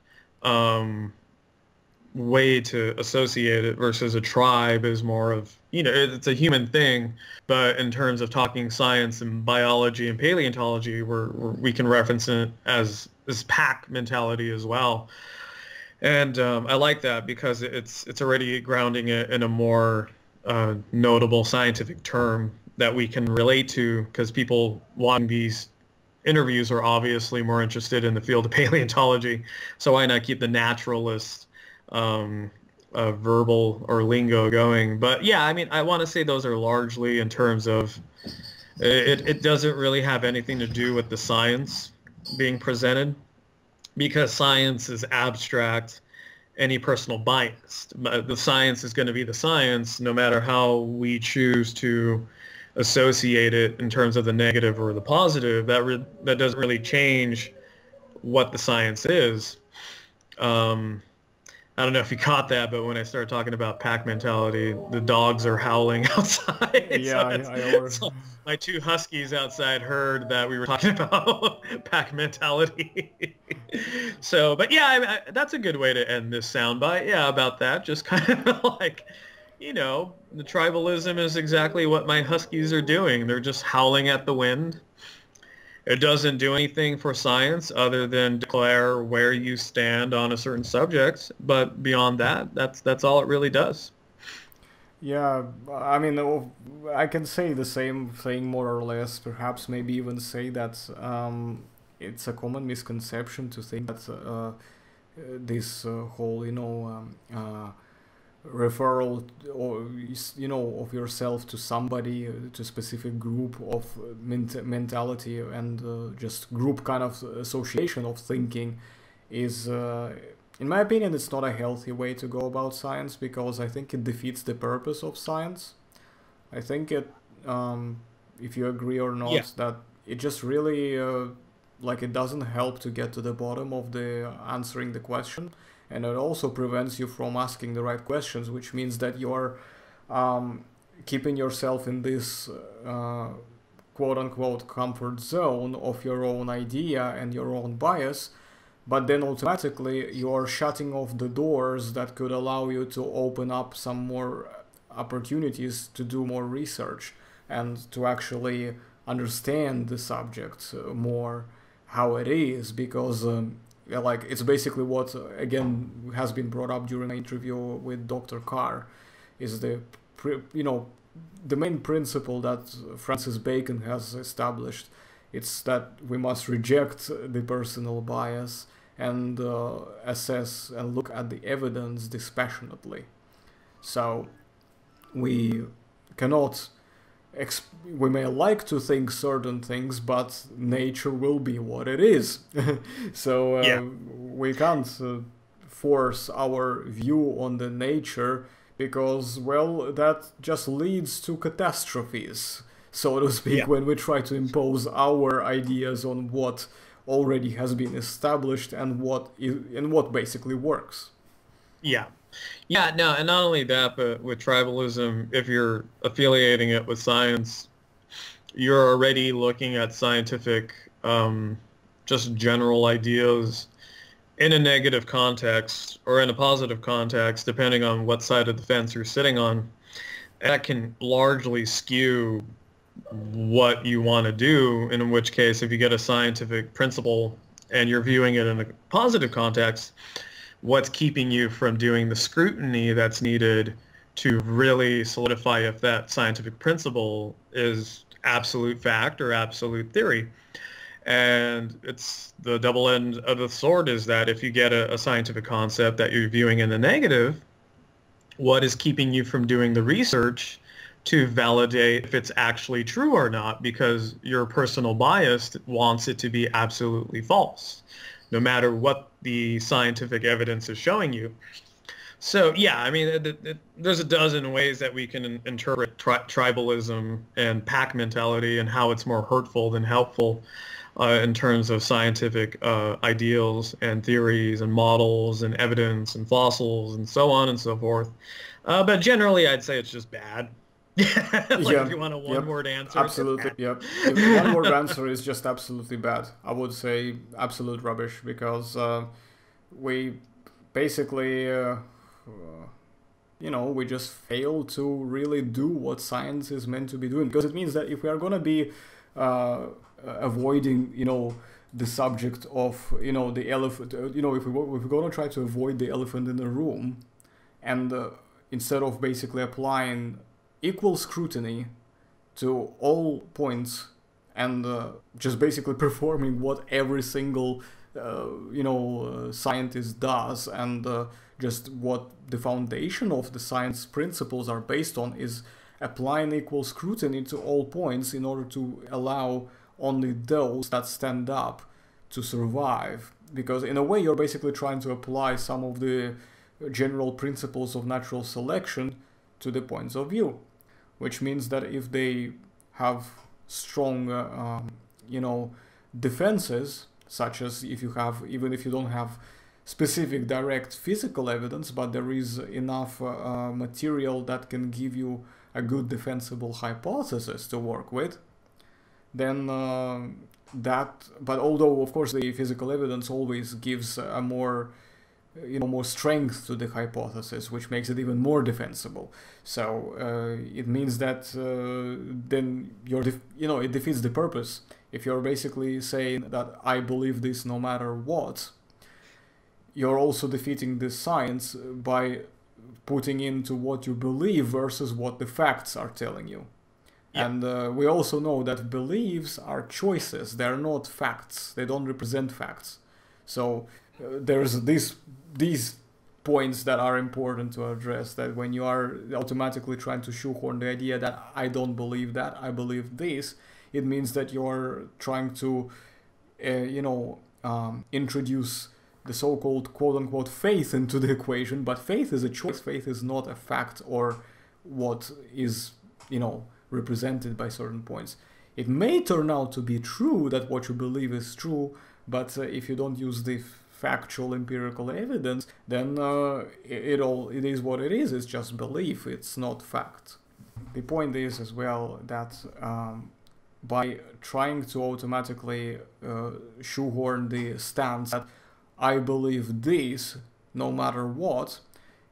way to associate it, versus a tribe is more of, it's a human thing. But in terms of talking science and biology and paleontology, we can reference it as this pack mentality as well. And I like that, because it's already grounding it in a more notable scientific term that we can relate to, because people watching these interviews are obviously more interested in the field of paleontology. So why not keep the naturalist verbal or lingo going? But yeah, I mean, I want to say those are largely in terms of, it doesn't really have anything to do with the science being presented. because science is abstract, any personal bias. The science is going to be the science no matter how we choose to associate it in terms of the negative or the positive. That doesn't really change what the science is. Um, I don't know if you caught that, but when I started talking about pack mentality, the dogs are howling outside. Yeah, So, I so my two huskies outside heard that we were talking about pack mentality. So, but yeah, that's a good way to end this soundbite. Yeah, about that. Just kind of like, the tribalism is exactly what my huskies are doing. They're just howling at the wind. It doesn't do anything for science other than declare where you stand on a certain subject. But beyond that, that's all it really does. Yeah, I mean, I can say the same thing more or less. Perhaps maybe even say that it's a common misconception to think that this whole, referral or of yourself to somebody, to a specific group of mentality and just group kind of association of thinking is in my opinion it's not a healthy way to go about science, because I think it defeats the purpose of science. I think it, if you agree or Yeah. not, that it just really like it doesn't help to get to the bottom of the answering the question, and it also prevents you from asking the right questions, which means that you're keeping yourself in this quote unquote comfort zone of your own idea and your own bias, but then automatically you're shutting off the doors that could allow you to open up some more opportunities to do more research and to actually understand the subject more how it is, because yeah, like it's basically what again has been brought up during an interview with Dr. Carr, is the the main principle that Francis Bacon has established. It's that we must reject the personal bias and assess and look at the evidence dispassionately. So we cannot we may like to think certain things, but nature will be what it is. So Yeah. we can't force our view on the nature, because, well, that just leads to catastrophes, so to speak, Yeah. when we try to impose our ideas on what already has been established and what basically works. Yeah. Yeah, no, and not only that, but with tribalism, if you're affiliating it with science, you're already looking at scientific, just general ideas in a negative context or in a positive context, depending on what side of the fence you're sitting on. That can largely skew what you want to do, in which case, if you get a scientific principle and you're viewing it in a positive context, what's keeping you from doing the scrutiny that's needed to really solidify if that scientific principle is absolute fact or absolute theory? And it's the double end of the sword, is that if you get a scientific concept that you're viewing in the negative, what is keeping you from doing the research to validate if it's actually true or not? Because your personal bias wants it to be absolutely false, no matter what the scientific evidence is showing you. So yeah, I mean, there's a dozen ways that we can interpret tribalism and pack mentality and how it's more hurtful than helpful in terms of scientific ideals and theories and models and evidence and fossils and so on and so forth. But generally, I'd say it's just bad. Like if Yeah, you want a yep, one-word answer, it's just absolutely, bad. yep. If one word answer is just absolutely bad. I would say absolute rubbish, because we basically, we just fail to really do what science is meant to be doing. Because it means that if we are going to be avoiding, the subject of, the elephant, if we're going to try to avoid the elephant in the room, and instead of basically applying equal scrutiny to all points and just basically performing what every single scientist does, and just what the foundation of the science principles are based on is applying equal scrutiny to all points in order to allow only those that stand up to survive. because in a way you're basically trying to apply some of the general principles of natural selection to the points of view, which means that if they have strong, defenses, such as if you have, even if you don't have specific direct physical evidence, but there is enough material that can give you a good defensible hypothesis to work with, then but although of course the physical evidence always gives a more more strength to the hypothesis, which makes it even more defensible. So it means that then it defeats the purpose. If you're basically saying that I believe this no matter what, you're also defeating the science by putting into what you believe versus what the facts are telling you. Yeah. And we also know that beliefs are choices. They're not facts. They don't represent facts. So there's these points that are important to address, that when you are automatically trying to shoehorn the idea that I don't believe that, I believe this, it means that you're trying to, introduce the so-called quote-unquote faith into the equation. But faith is a choice. Faith is not a fact or what is, represented by certain points. It may turn out to be true that what you believe is true, but if you don't use the factual empirical evidence, then it is what it is. It's just belief. It's not fact. The point is as well that by trying to automatically shoehorn the stance that I believe this no matter what,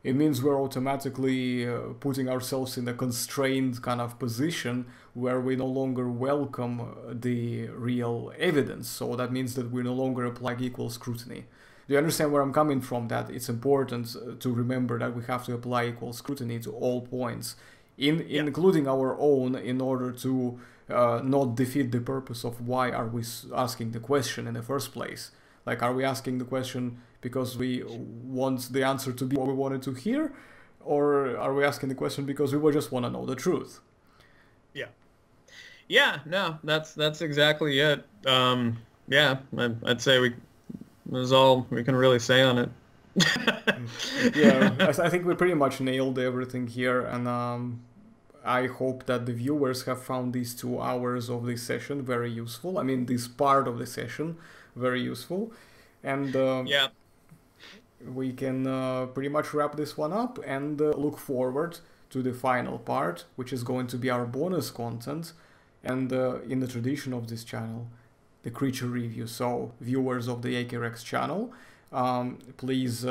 it means we're automatically putting ourselves in a constrained kind of position where we no longer welcome the real evidence. So that means that we no longer apply equal scrutiny. Do you understand where I'm coming from? That it's important to remember that we have to apply equal scrutiny to all points, including our own, in order to not defeat the purpose of why are we asking the question in the first place. Like, are we asking the question because we want the answer to be what we wanted to hear? Or are we asking the question because we just want to know the truth? Yeah. Yeah, no, that's exactly it. I'd say that's all we can really say on it. Yeah, I think we pretty much nailed everything here. And I hope that the viewers have found these 2 hours of this session very useful. I mean, this part of the session very useful. And yeah, we can pretty much wrap this one up and look forward to the final part, which is going to be our bonus content, and in the tradition of this channel, the creature review. So viewers of the t.rex channel, please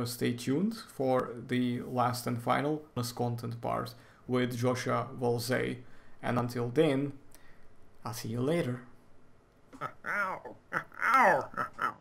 stay tuned for the last and final bonus content part with Joshua Ballze. And until then, I'll see you later. Ow, ow, ow.